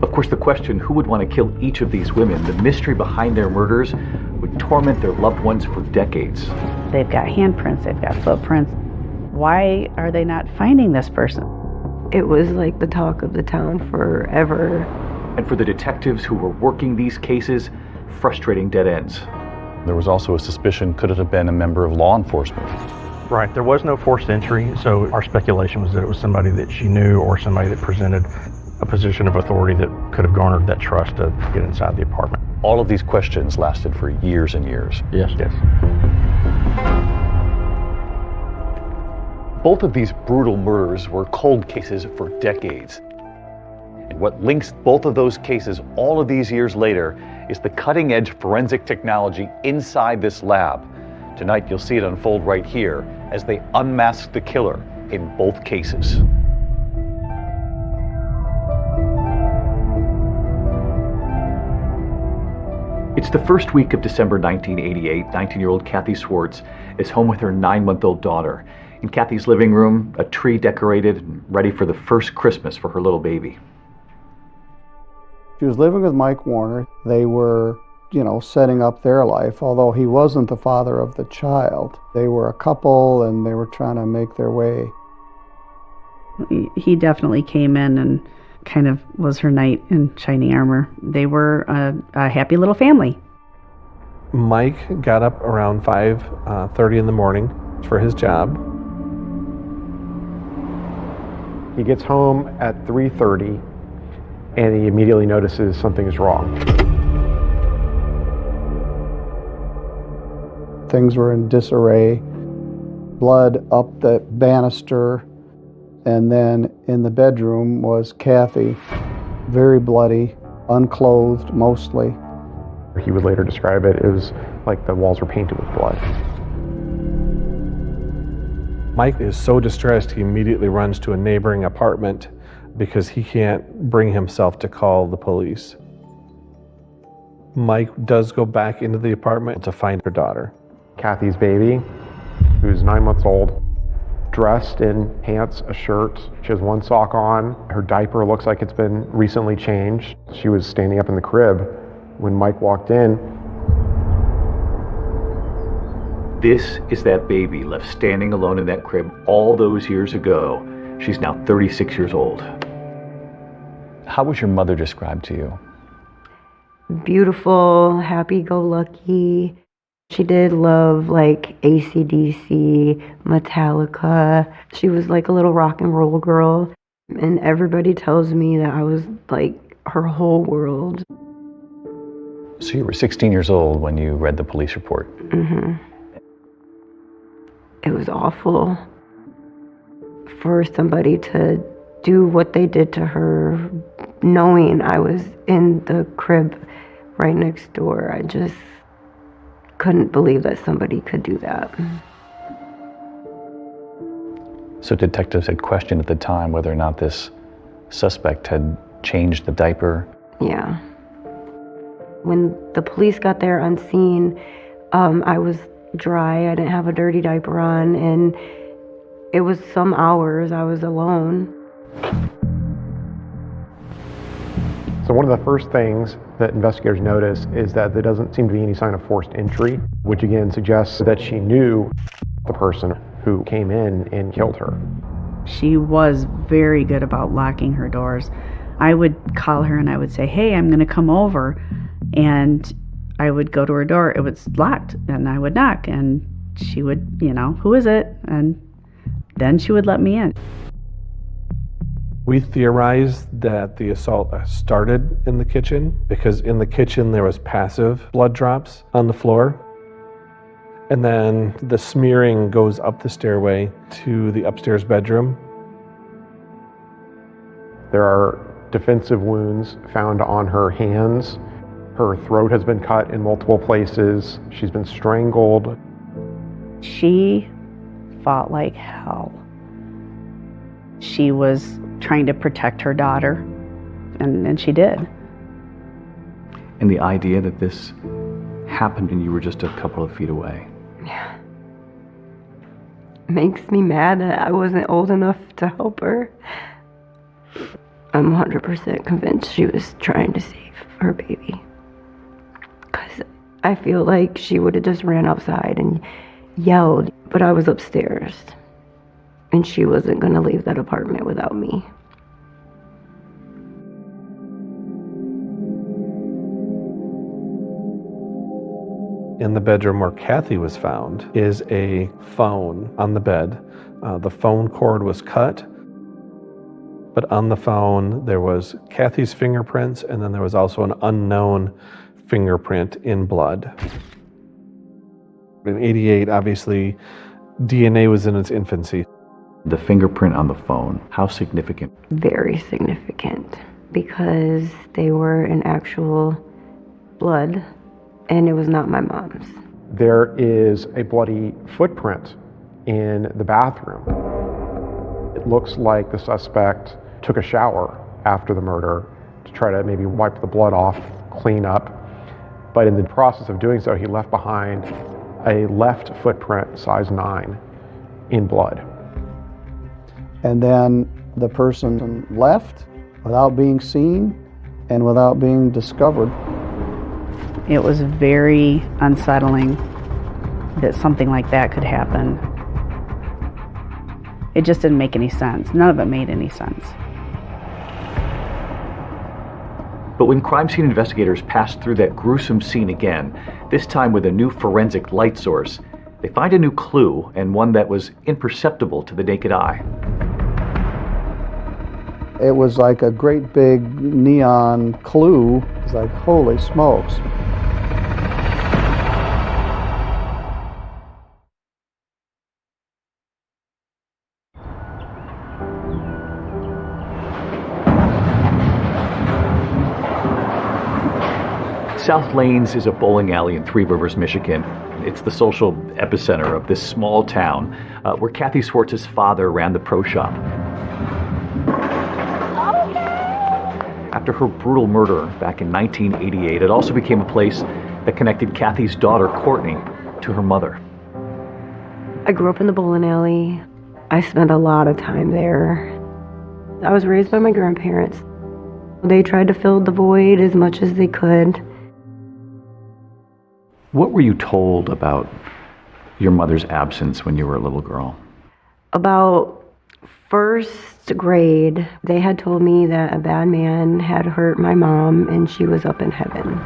Of course, the question, who would want to kill each of these women, the mystery behind their murders, would torment their loved ones for decades. They've got handprints, they've got footprints. Why are they not finding this person? It was like the talk of the town forever. And for the detectives who were working these cases, frustrating dead ends. There was also a suspicion, could it have been a member of law enforcement? Right, there was no forced entry, so our speculation was that it was somebody that she knew or somebody that presented a position of authority that could have garnered that trust to get inside the apartment. All of these questions lasted for years and years. Yes. Both of these brutal murders were cold cases for decades. And what links both of those cases all of these years later is the cutting-edge forensic technology inside this lab. Tonight you'll see it unfold right here as they unmask the killer in both cases. It's It's the first week of December 1988. 19-year-old Kathy Swartz is home with her 9-month-old daughter. In Kathy's living room, a tree decorated and ready for the first Christmas for her little baby. She was living with Mike Warner. They were, setting up their life, although he wasn't the father of the child. They were a couple and they were trying to make their way. He definitely came in and kind of was her knight in shining armor. They were a happy little family. Mike got up around 5:30 in the morning for his job. He gets home at 3:30 and he immediately notices something is wrong. Things were in disarray, blood up the banister, and then in the bedroom was Kathy, very bloody, unclothed mostly. He would later describe it was like the walls were painted with blood. Mike is so distressed he immediately runs to a neighboring apartment because he can't bring himself to call the police. Mike does go back into the apartment to find her daughter. Kathy's baby, who's 9 months old, dressed in pants, a shirt. She has one sock on. Her diaper looks like it's been recently changed. She was standing up in the crib when Mike walked in. This is that baby left standing alone in that crib all those years ago. She's now 36 years old. How was your mother described to you? Beautiful, happy-go-lucky. She did love like AC/DC, Metallica. She was like a little rock and roll girl. And everybody tells me that I was like her whole world. So you were 16 years old when you read the police report. Mm-hmm. It was awful for somebody to do what they did to her, knowing I was in the crib right next door. I just couldn't believe that somebody could do that. So detectives had questioned at the time whether or not this suspect had changed the diaper. Yeah. When the police got there on scene, I was dry. I didn't have a dirty diaper on, and it was some hours I was alone. So one of the first things that investigators notice is that there doesn't seem to be any sign of forced entry, which again suggests that she knew the person who came in and killed her. She was very good about locking her doors. I would call her and I would say, hey, I'm going to come over. And I would go to her door. It was locked. And I would knock. And she would, who is it? And then she would let me in. We theorized that the assault started in the kitchen because in the kitchen there was passive blood drops on the floor. And then the smearing goes up the stairway to the upstairs bedroom. There are defensive wounds found on her hands. Her throat has been cut in multiple places. She's been strangled. She fought like hell. She was trying to protect her daughter, and she did. And the idea that this happened and you were just a couple of feet away. Yeah. Makes me mad that I wasn't old enough to help her. I'm 100% convinced she was trying to save her baby. Because I feel like she would have just ran outside and yelled, but I was upstairs. And she wasn't going to leave that apartment without me. In the bedroom where Kathy was found is a phone on the bed. The phone cord was cut, but on the phone there was Kathy's fingerprints, and then there was also an unknown fingerprint in blood. In '88, obviously, DNA was in its infancy. The fingerprint on the phone, how significant? Very significant, because they were in actual blood, and it was not my mom's. There is a bloody footprint in the bathroom. It looks like the suspect took a shower after the murder to try to maybe wipe the blood off, clean up. But in the process of doing so, he left behind a left footprint, size 9, in blood. And then the person left without being seen and without being discovered. It was very unsettling that something like that could happen. It just didn't make any sense. None of it made any sense. But when crime scene investigators passed through that gruesome scene again, this time with a new forensic light source, they find a new clue, and one that was imperceptible to the naked eye. It was like a great big neon clue. It's like, holy smokes. South Lanes is a bowling alley in Three Rivers, Michigan. It's the social epicenter of this small town where Kathy Swartz's father ran the pro shop. After her brutal murder back in 1988, it also became a place that connected Kathy's daughter, Courtney, to her mother. I grew up in the bowling alley. I spent a lot of time there. I was raised by my grandparents. They tried to fill the void as much as they could. What were you told about your mother's absence when you were a little girl? About first grade, they had told me that a bad man had hurt my mom and she was up in heaven.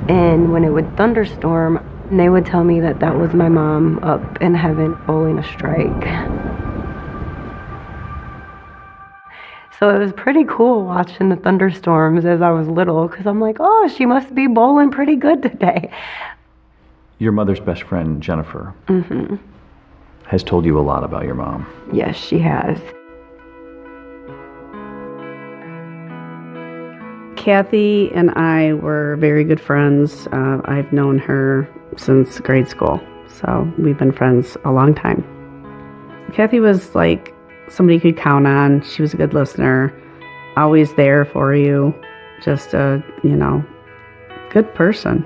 And when it would thunderstorm, they would tell me that that was my mom up in heaven bowling a strike. So it was pretty cool watching the thunderstorms as I was little, because I'm like, oh, she must be bowling pretty good today. Your mother's best friend, Jennifer, has told you a lot about your mom. Yes, she has. Kathy and I were very good friends. I've known her since grade school, so we've been friends a long time. Kathy was like somebody you could count on. She was a good listener, always there for you, just a, good person.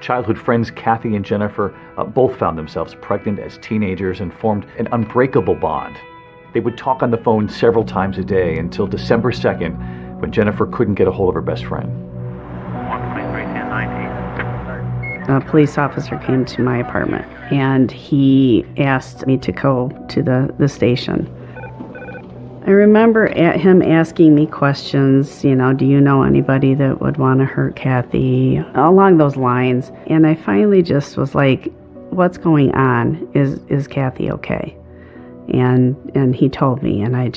Childhood friends Kathy and Jennifer both found themselves pregnant as teenagers and formed an unbreakable bond. They would talk on the phone several times a day until December 2nd, when Jennifer couldn't get a hold of her best friend. A police officer came to my apartment and he asked me to go to the station. I remember him asking me questions, do you know anybody that would want to hurt Kathy? Along those lines. And I finally just was like, what's going on? Is Kathy okay? And he told me, and I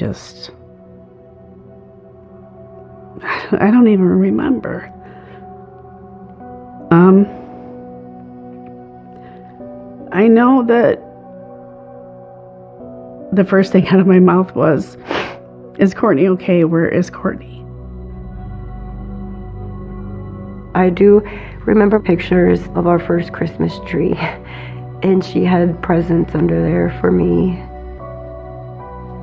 don't even remember. I know that the first thing out of my mouth was, is Courtney okay? Where is Courtney? I do remember pictures of our first Christmas tree, and she had presents under there for me,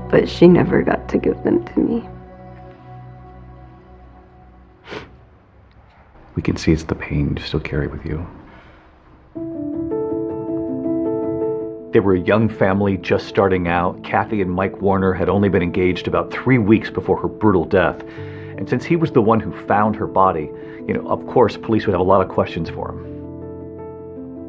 but she never got to give them to me. We can see it's the pain you still carry with you. They were a young family just starting out. Kathy and Mike Warner had only been engaged about 3 weeks before her brutal death. And since he was the one who found her body, of course, police would have a lot of questions for him.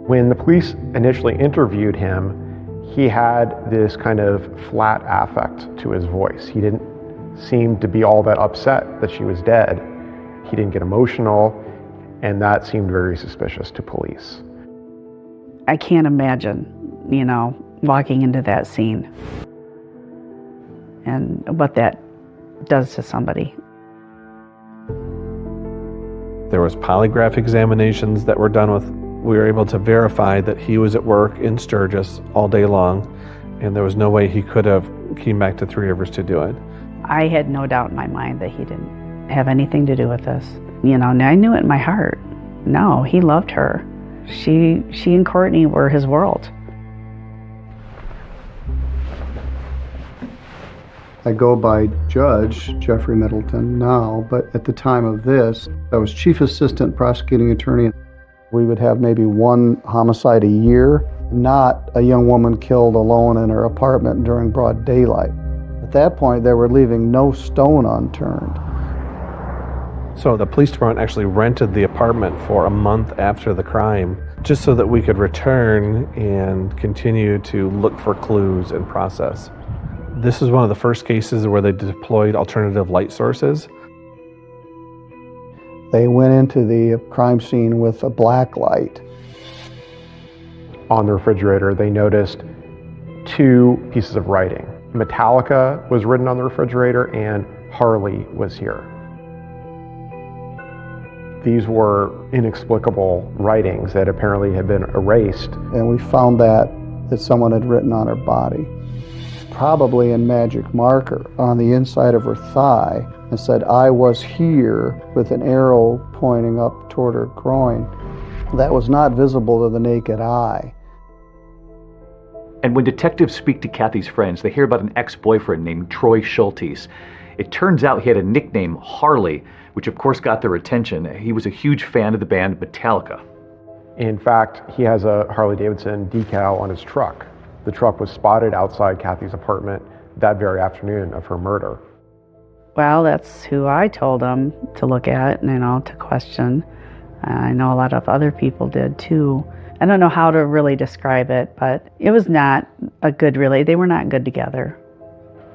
When the police initially interviewed him, he had this kind of flat affect to his voice. He didn't seem to be all that upset that she was dead. He didn't get emotional, and that seemed very suspicious to police. I can't imagine, walking into that scene and what that does to somebody. There was polygraph examinations that were done with. We were able to verify that he was at work in Sturgis all day long, and there was no way he could have came back to Three Rivers to do it. I had no doubt in my mind that he didn't have anything to do with this. I knew it in my heart. No, he loved her. She and Courtney were his world. I go by Judge Jeffrey Middleton now, but at the time of this, I was Chief Assistant Prosecuting Attorney. We would have maybe one homicide a year, not a young woman killed alone in her apartment during broad daylight. At that point, they were leaving no stone unturned. So the police department actually rented the apartment for a month after the crime, just so that we could return and continue to look for clues and process. This is one of the first cases where they deployed alternative light sources. They went into the crime scene with a black light. On the refrigerator, they noticed 2 pieces of writing. Metallica was written on the refrigerator and Harley was here. These were inexplicable writings that apparently had been erased. And we found that someone had written on her body, probably in magic marker, on the inside of her thigh, and said, "I was here," with an arrow pointing up toward her groin. That was not visible to the naked eye. And when detectives speak to Kathy's friends, they hear about an ex-boyfriend named Troy Schultes. It turns out he had a nickname, Harley, which of course got their attention. He was a huge fan of the band Metallica. In fact, he has a Harley-Davidson decal on his truck. The truck was spotted outside Kathy's apartment that very afternoon of her murder. Well, that's who I told them to look at, to question. I know a lot of other people did too. I don't know how to really describe it, but it was not a good they were not good together.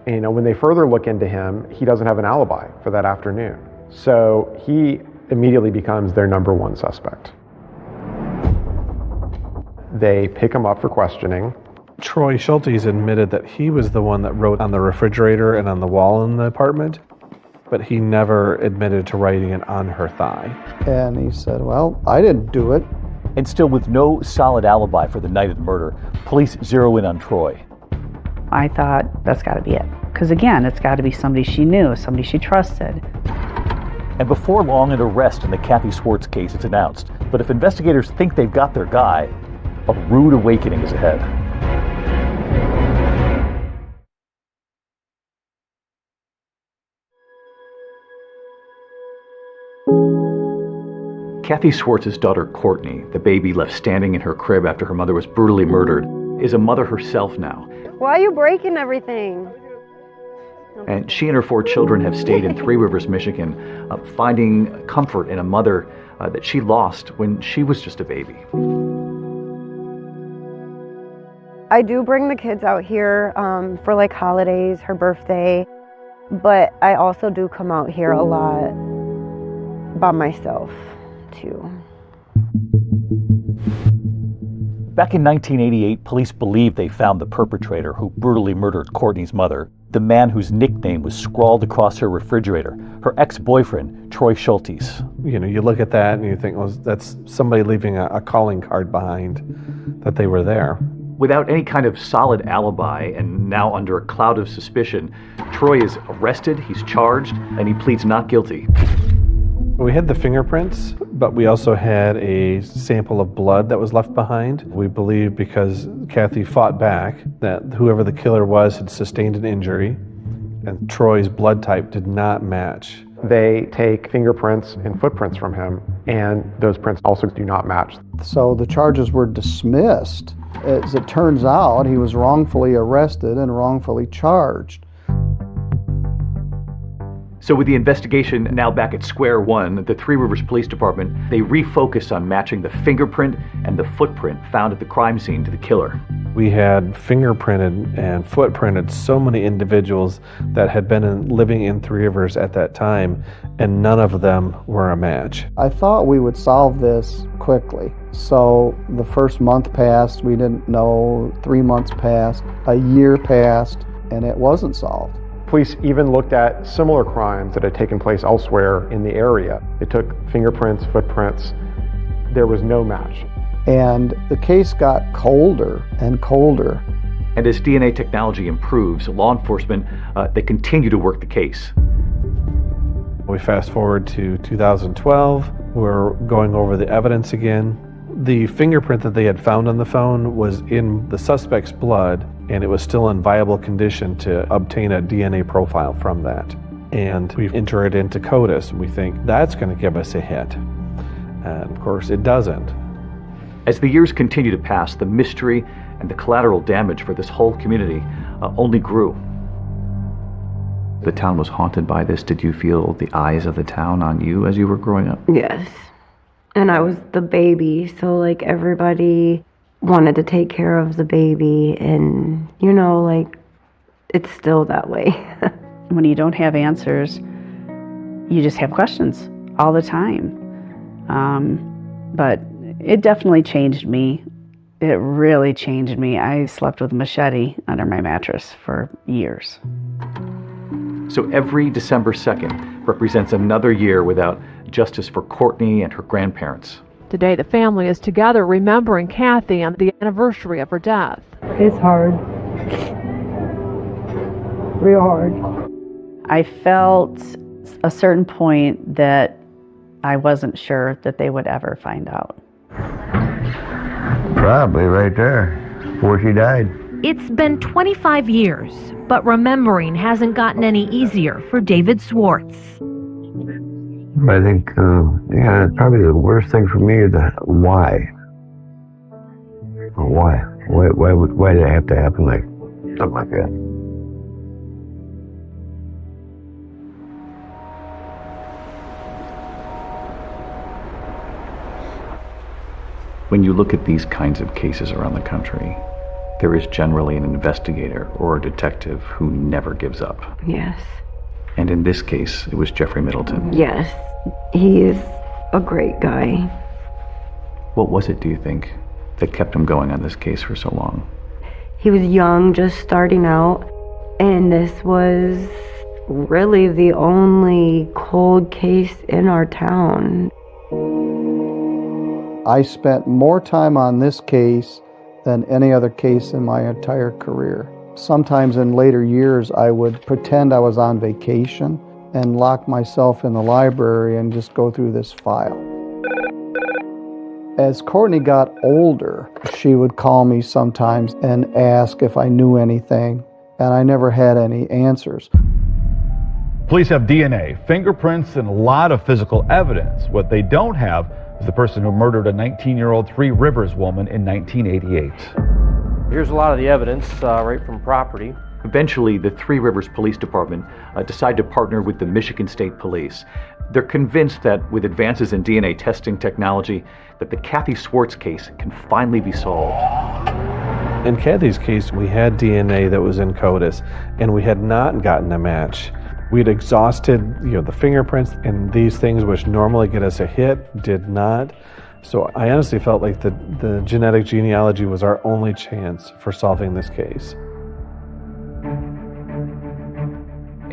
When they further look into him, he doesn't have an alibi for that afternoon. So he immediately becomes their number 1 suspect. They pick him up for questioning. Troy Schultes admitted that he was the one that wrote on the refrigerator and on the wall in the apartment, but he never admitted to writing it on her thigh. And he said, "Well, I didn't do it." And still with no solid alibi for the night of the murder, police zero in on Troy. I thought, that's got to be it. Because again, it's got to be somebody she knew, somebody she trusted. And before long, an arrest in the Kathy Swartz case is announced. But if investigators think they've got their guy, a rude awakening is ahead. Kathy Swartz's daughter, Courtney, the baby left standing in her crib after her mother was brutally murdered, is a mother herself now. Why are you breaking everything? And she and her 4 children have stayed in Three Rivers, Michigan, finding comfort in a mother that she lost when she was just a baby. I do bring the kids out here for like holidays, her birthday, but I also do come out here a lot by myself too. Back in 1988, police believed they found the perpetrator who brutally murdered Courtney's mother, the man whose nickname was scrawled across her refrigerator, her ex-boyfriend, Troy Schultes. You look at that and you think, well, that's somebody leaving a calling card behind that they were there. Without any kind of solid alibi and now under a cloud of suspicion, Troy is arrested, he's charged, and he pleads not guilty. We had the fingerprints, but we also had a sample of blood that was left behind. We believe because Kathy fought back that whoever the killer was had sustained an injury, and Troy's blood type did not match. They take fingerprints and footprints from him, and those prints also do not match. So the charges were dismissed. As it turns out, he was wrongfully arrested and wrongfully charged. So with the investigation now back at square one, the Three Rivers Police Department, they refocused on matching the fingerprint and the footprint found at the crime scene to the killer. We had fingerprinted and footprinted so many individuals that had been living in Three Rivers at that time, and none of them were a match. I thought we would solve this quickly. So the first month passed, we didn't know. 3 months passed, a year passed, and it wasn't solved. Police even looked at similar crimes that had taken place elsewhere in the area. They took fingerprints, footprints. There was no match. And the case got colder and colder. And as DNA technology improves, law enforcement, they continue to work the case. We fast forward to 2012. We're going over the evidence again. The fingerprint that they had found on the phone was in the suspect's blood, and it was still in viable condition to obtain a DNA profile from that. And we enter it into CODIS. We think that's going to give us a hit. And of course, it doesn't. As the years continue to pass, the mystery and the collateral damage for this whole community only grew. The town was haunted by this. Did you feel the eyes of the town on you as you were growing up? Yes. And I was the baby, so like everybody wanted to take care of the baby, and you know, like it's still that way. When you don't have answers, you just have questions all the time. But it definitely changed me. It really changed me. I slept with a machete under my mattress for years. So every December 2nd represents another year without justice for Courtney and her grandparents. Today, the family is together remembering Kathy on the anniversary of her death. It's hard. Real hard. I felt a certain point that I wasn't sure that they would ever find out. Probably right there, before she died. It's been 25 years, but remembering hasn't gotten any easier for David Swartz. I think, probably the worst thing for me is why. Why did it have to happen like something like that? When you look at these kinds of cases around the country, there is generally an investigator or a detective who never gives up. Yes. And in this case, it was Jeffrey Middleton. Yes. He is a great guy. What was it, do you think, that kept him going on this case for so long? He was young, just starting out, and this was really the only cold case in our town. I spent more time on this case than any other case in my entire career. Sometimes in later years, I would pretend I was on vacation and lock myself in the library and just go through this file. As Courtney got older, she would call me sometimes and ask if I knew anything, and I never had any answers. Police have DNA, fingerprints, and a lot of physical evidence. What they don't have is the person who murdered a 19-year-old Three Rivers woman in 1988. Here's a lot of the evidence right from property. Eventually, the Three Rivers Police Department decided to partner with the Michigan State Police. They're convinced that with advances in DNA testing technology, that the Kathy Swartz case can finally be solved. In Kathy's case, we had DNA that was in CODIS, and we had not gotten a match. We'd exhausted, the fingerprints, and these things which normally get us a hit did not. So I honestly felt like the genetic genealogy was our only chance for solving this case.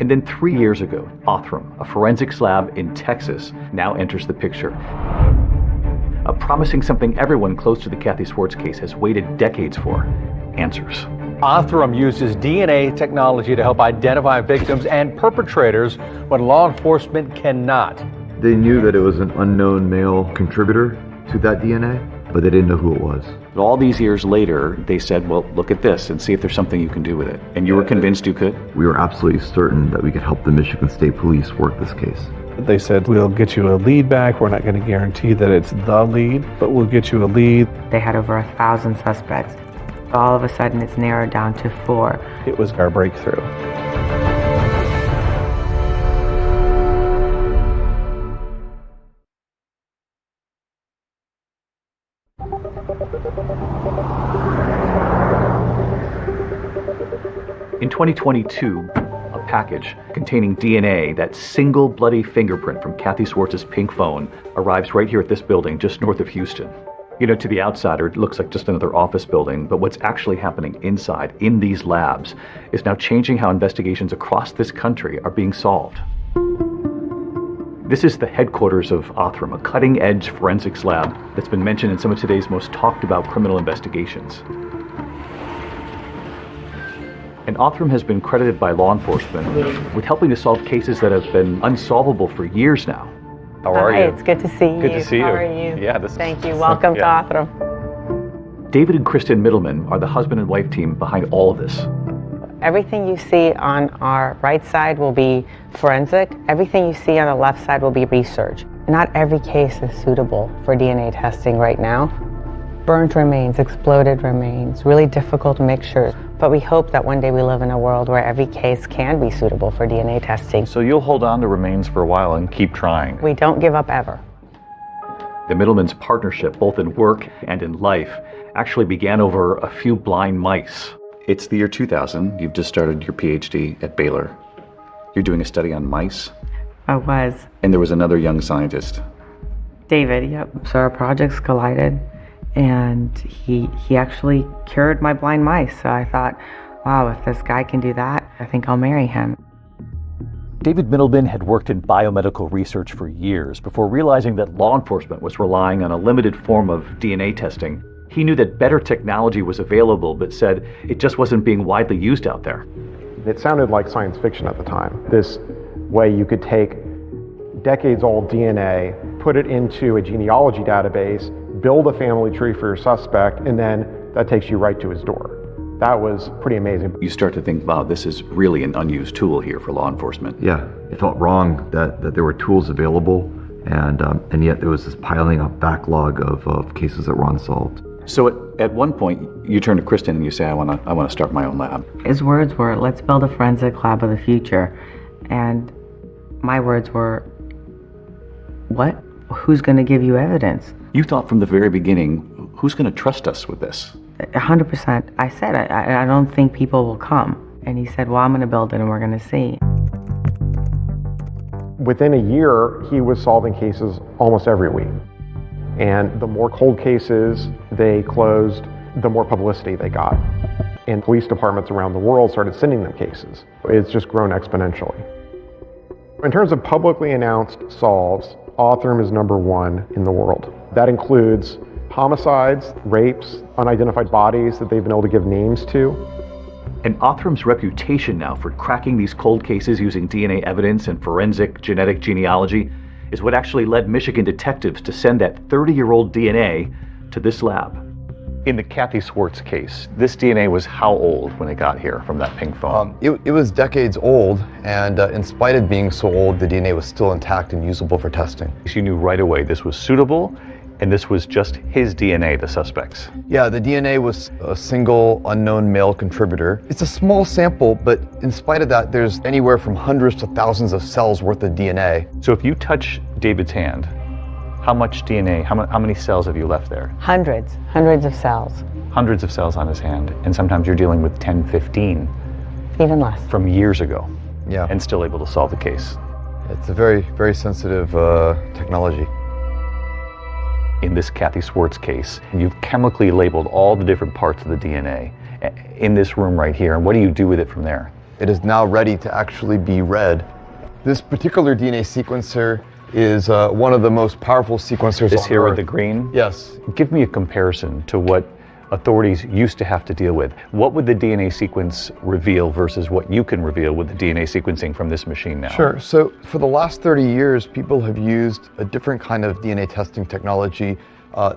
And then 3 years ago, Othram, a forensics lab in Texas, now enters the picture. Promising something everyone close to the Kathy Swartz case has waited decades for: answers. Othram uses DNA technology to help identify victims and perpetrators when law enforcement cannot. They knew that it was an unknown male contributor to that DNA, but they didn't know who it was. But all these years later, they said, well, look at this and see if there's something you can do with it. And you were convinced you could? We were absolutely certain that we could help the Michigan State Police work this case. They said, we'll get you a lead back. We're not going to guarantee that it's the lead, but we'll get you a lead. They had over 1,000 suspects. All of a sudden, it's narrowed down to 4. It was our breakthrough. In 2022, a package containing DNA, that single bloody fingerprint from Kathy Swartz's pink phone, arrives right here at this building just north of Houston. To the outsider, it looks like just another office building, but what's actually happening inside, in these labs, is now changing how investigations across this country are being solved. This is the headquarters of Othram, a cutting-edge forensics lab that's been mentioned in some of today's most talked-about criminal investigations. And Othram has been credited by law enforcement with helping to solve cases that have been unsolvable for years now. How are you? It's good to see you. Good to see you. How are you? Yeah, Thank you. Welcome to Othram. David and Kristen Middleman are the husband and wife team behind all of this. Everything you see on our right side will be forensic. Everything you see on the left side will be research. Not every case is suitable for DNA testing right now. Burnt remains, exploded remains, really difficult mixtures. But we hope that one day we live in a world where every case can be suitable for DNA testing. So you'll hold on to remains for a while and keep trying. We don't give up ever. The Middleman's partnership, both in work and in life, actually began over a few blind mice. It's the year 2000. You've just started your PhD at Baylor. You're doing a study on mice. I was. And there was another young scientist. David, yep. So our projects collided, and he actually cured my blind mice. So I thought, wow, if this guy can do that, I think I'll marry him. David Middleman had worked in biomedical research for years before realizing that law enforcement was relying on a limited form of DNA testing. He knew that better technology was available, but said it just wasn't being widely used out there. It sounded like science fiction at the time. This way you could take decades-old DNA, put it into a genealogy database, build a family tree for your suspect, and then that takes you right to his door. That was pretty amazing. You start to think, wow, this is really an unused tool here for law enforcement. Yeah, it felt wrong that there were tools available, and yet there was this piling up backlog of cases that were unsolved. So at one point, you turn to Kristen and you say, I want to start my own lab. His words were, let's build a forensic lab of the future. And my words were, what? Who's going to give you evidence? You thought from the very beginning, who's going to trust us with this? 100%. I said, I don't think people will come. And he said, well, I'm going to build it and we're going to see. Within a year, he was solving cases almost every week. And the more cold cases they closed, the more publicity they got. And police departments around the world started sending them cases. It's just grown exponentially. In terms of publicly announced solves, Othram is #1 in the world. That includes homicides, rapes, unidentified bodies that they've been able to give names to. And Othram's reputation now for cracking these cold cases using DNA evidence and forensic genetic genealogy is what actually led Michigan detectives to send that 30-year-old DNA to this lab. In the Kathy Swartz case, this DNA was how old when it got here from that pink phone? It was decades old, and in spite of being so old, the DNA was still intact and usable for testing. You knew right away this was suitable, and this was just his DNA, the suspect's. Yeah, the DNA was a single unknown male contributor. It's a small sample, but in spite of that, there's anywhere from hundreds to thousands of cells worth of DNA. So if you touch David's hand, how much DNA, how many cells have you left there? Hundreds of cells. Hundreds of cells on his hand, and sometimes you're dealing with 10, 15. Even less. From years ago. Yeah. And still able to solve the case. It's a very, very sensitive technology. In this Kathy Swartz case, you've chemically labeled all the different parts of the DNA in this room right here. And what do you do with it from there? It is now ready to actually be read. This particular DNA sequencer is one of the most powerful sequencers This on here Earth. with the green? Yes. Give me a comparison to what authorities used to have to deal with. What would the DNA sequence reveal versus what you can reveal with the DNA sequencing from this machine now? Sure. So for the last 30 years, people have used a different kind of DNA testing technology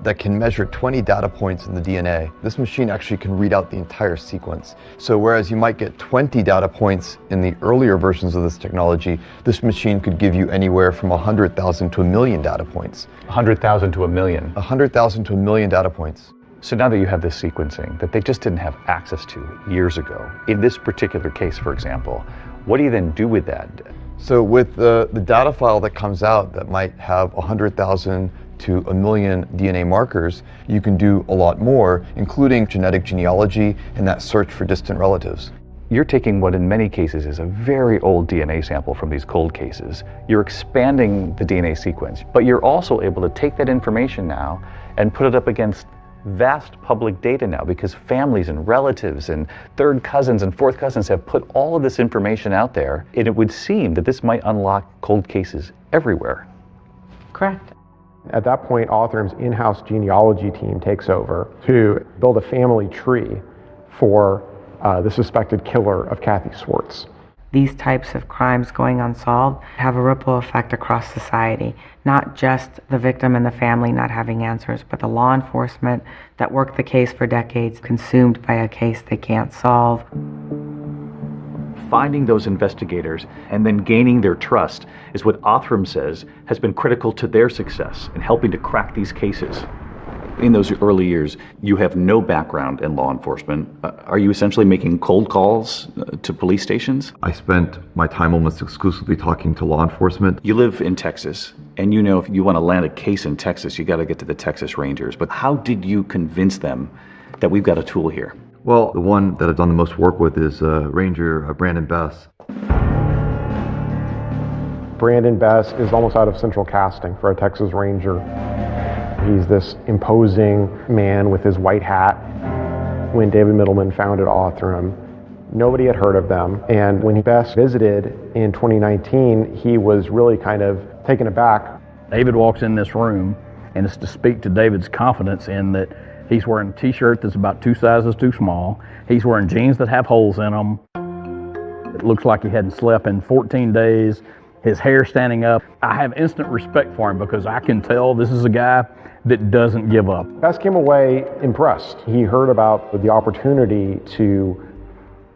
that can measure 20 data points in the DNA. This machine actually can read out the entire sequence. So whereas you might get 20 data points in the earlier versions of this technology, this machine could give you anywhere from 100,000 to 1 million data points. 100,000 to 1 million? 100,000 to 1 million data points. So now that you have this sequencing that they just didn't have access to years ago, in this particular case, for example, what do you then do with that? So with the data file that comes out that might have 100,000 to 1 million DNA markers, you can do a lot more, including genetic genealogy and that search for distant relatives. You're taking what in many cases is a very old DNA sample from these cold cases. You're expanding the DNA sequence, but you're also able to take that information now and put it up against vast public data now, because families and relatives and third cousins and fourth cousins have put all of this information out there, and it would seem that this might unlock cold cases everywhere. Correct. At that point, Othram's in-house genealogy team takes over to build a family tree for the suspected killer of Kathy Swartz. these types of crimes going unsolved have a ripple effect across society. Not just the victim and the family not having answers, but the law enforcement that worked the case for decades, consumed by a case they can't solve. Finding those investigators and then gaining their trust is what Othram says has been critical to their success in helping to crack these cases. In those early years, you have no background in law enforcement. Are you essentially making cold calls to police stations? I spent my time almost exclusively talking to law enforcement. You live in Texas, and you know if you want to land a case in Texas, you got to get to the Texas Rangers. But how did you convince them that we've got a tool here? Well, the one that I've done the most work with is Ranger Brandon Bess. Brandon Bess is almost out of central casting for a Texas Ranger. He's this imposing man with his white hat. When David Middleman founded Othram, nobody had heard of them. And when Bess visited in 2019, he was really kind of taken aback. David walks in this room, and it's to speak to David's confidence in that he's wearing a t-shirt that's about 2 sizes too small. He's wearing jeans that have holes in them. It looks like he hadn't slept in 14 days. His hair standing up. I have instant respect for him because I can tell this is a guy that doesn't give up. Bess came away impressed. He heard about the opportunity to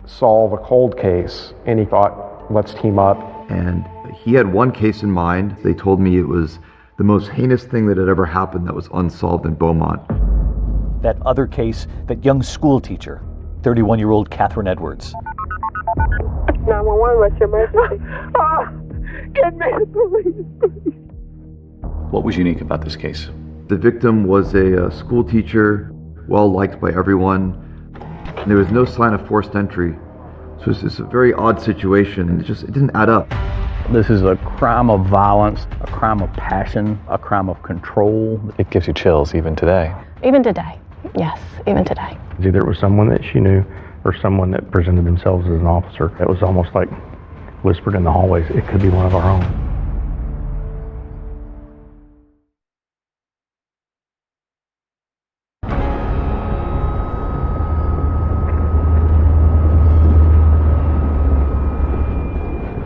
solve a cold case, and he thought, let's team up. And he had one case in mind. They told me it was the most heinous thing that had ever happened that was unsolved in Beaumont. That other case, that young school teacher, 31-year-old Catherine Edwards. 911, what's your emergency? Get me the police, please. What was unique about this case? The victim was a school teacher, well liked by everyone. And there was no sign of forced entry. So it's just a very odd situation. It didn't add up. This is a crime of violence, a crime of passion, a crime of control. It gives you chills even today. Even today, yes, even today. Either it was someone that she knew or someone that presented themselves as an officer. It was almost like whispered in the hallways, it could be one of our own.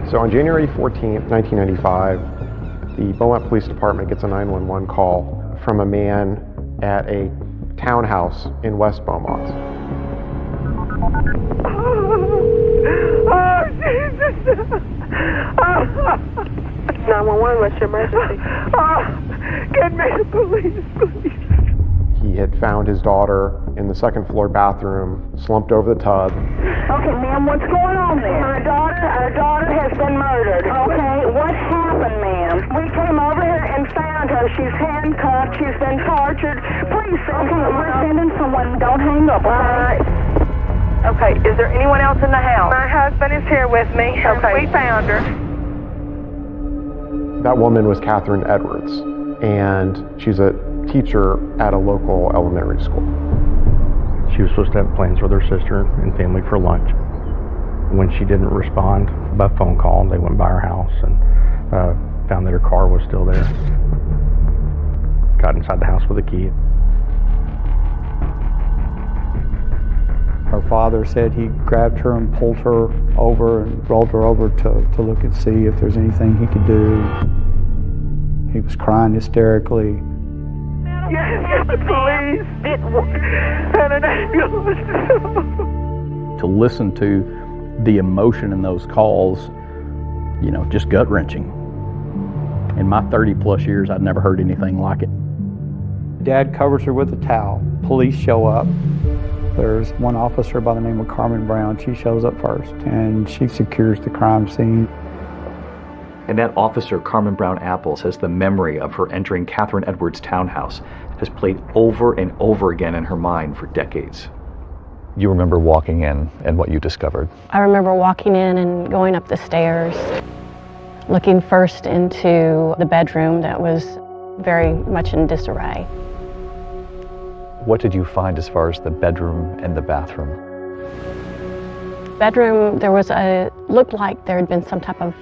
So on January 14th, 1995, the Beaumont Police Department gets a 911 call from a man at a townhouse in West Beaumont. Oh, Jesus! 911, what's your emergency? Get me the police, please. He had found his daughter in the second floor bathroom, slumped over the tub. Okay, ma'am, what's going on there? Our daughter has been murdered. Okay, what happened, ma'am? We came over here and found her. She's handcuffed. She's been tortured. Please send someone. We're sending someone. Don't hang up, all right? Okay, is there anyone else in the house? My husband is here with me. Okay. We found her. That woman was Catherine Edwards, and she's a teacher at a local elementary school. She was supposed to have plans with her sister and family for lunch. When she didn't respond by phone call, they went by her house and found that her car was still there. Got inside the house with a key. Her father said he grabbed her and pulled her over and rolled her over to look and see if there's anything he could do. He was crying hysterically. Get the police and an ambulance. To listen to the emotion in those calls, just gut-wrenching. In my 30-plus years, I'd never heard anything like it. Dad covers her with a towel. Police show up. There's one officer by the name of Carmen Brown. She shows up first, and she secures the crime scene. And that officer, Carmen Brown Apple, says the memory of her entering Catherine Edwards' townhouse has played over and over again in her mind for decades. You remember walking in and what you discovered? I remember walking in and going up the stairs, looking first into the bedroom that was very much in disarray. What did you find as far as the bedroom and the bathroom? Bedroom, looked like there had been some type of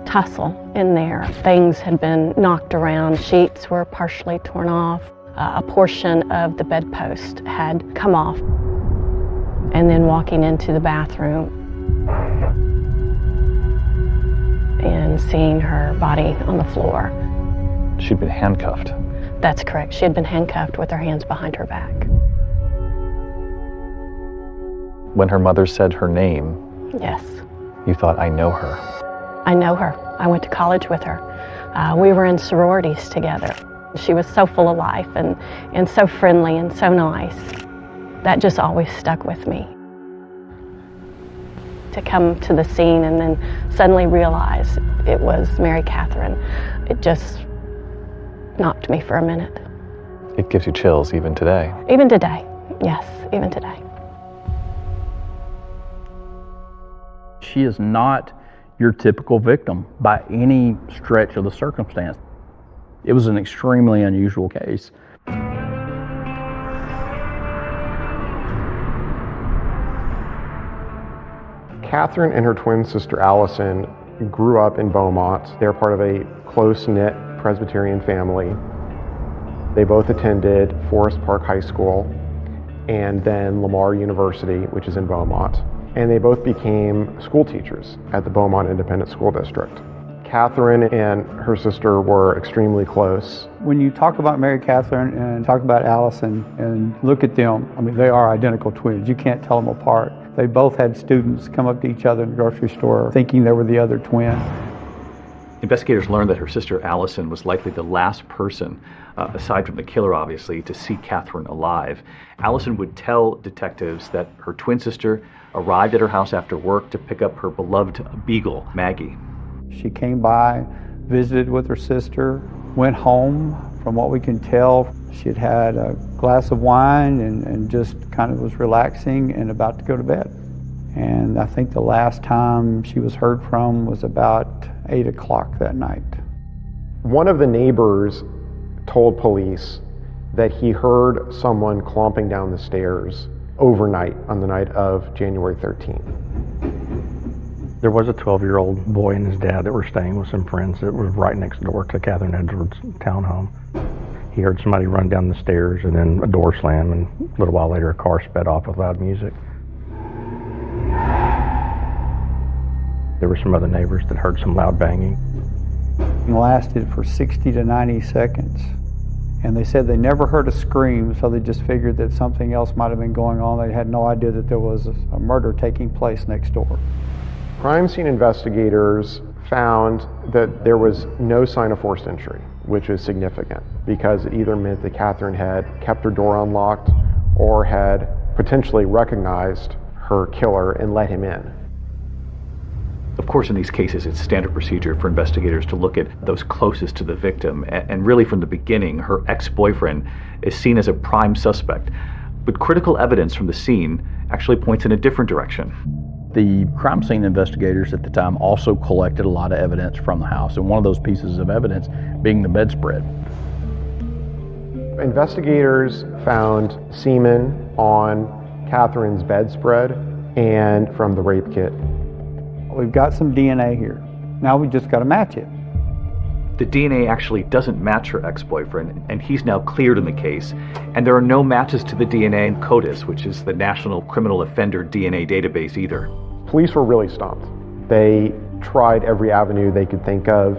tussle in there. Things had been knocked around, sheets were partially torn off, a portion of the bedpost had come off. And then walking into the bathroom, seeing her body on the floor. She'd been handcuffed. That's correct. She had been handcuffed with her hands behind her back. When her mother said her name, Yes, you thought, I know her. I know her. I went to college with her. We were in sororities together. She was so full of life and so friendly and so nice. That just always stuck with me. To come to the scene and then suddenly realize it was Mary Catherine, it just knocked me for a minute. It gives you chills even today. Even today, yes, even today. She is not your typical victim by any stretch of the circumstance. It was an extremely unusual case. Catherine and her twin sister Allison grew up in Beaumont. They're part of a close-knit Presbyterian family. They both attended Forest Park High School and then Lamar University, which is in Beaumont. And they both became school teachers at the Beaumont Independent School District. Catherine and her sister were extremely close. When you talk about Mary Catherine and talk about Allison and look at them, I mean, they are identical twins. You can't tell them apart. They both had students come up to each other in the grocery store thinking they were the other twin. Investigators learned that her sister Allison was likely the last person, aside from the killer obviously, to see Catherine alive. Allison would tell detectives that her twin sister arrived at her house after work to pick up her beloved beagle, Maggie. She came by, visited with her sister, went home. From what we can tell, she had had a glass of wine and just kind of was relaxing and about to go to bed. And I think the last time she was heard from was about 8 o'clock that night. One of the neighbors told police that he heard someone clomping down the stairs overnight on the night of January 13th. There was a 12-year-old boy and his dad that were staying with some friends that was right next door to Catherine Edwards' townhome. He heard somebody run down the stairs and then a door slam, and a little while later a car sped off with loud music. There were some other neighbors that heard some loud banging. It lasted for 60 to 90 seconds. And they said they never heard a scream, so they just figured that something else might have been going on. They had no idea that there was a murder taking place next door. Crime scene investigators found that there was no sign of forced entry, which is significant because it either meant that Catherine had kept her door unlocked or had potentially recognized her killer and let him in. Of course, in these cases, it's standard procedure for investigators to look at those closest to the victim. And really, from the beginning, her ex-boyfriend is seen as a prime suspect. But critical evidence from the scene actually points in a different direction. The crime scene investigators at the time also collected a lot of evidence from the house, and one of those pieces of evidence being the bedspread. Investigators found semen on Catherine's bedspread and from the rape kit. We've got some DNA here. Now we just got to match it. The DNA actually doesn't match her ex-boyfriend, and he's now cleared in the case. And there are no matches to the DNA in CODIS, which is the National Criminal Offender DNA database either. Police were really stumped. They tried every avenue they could think of,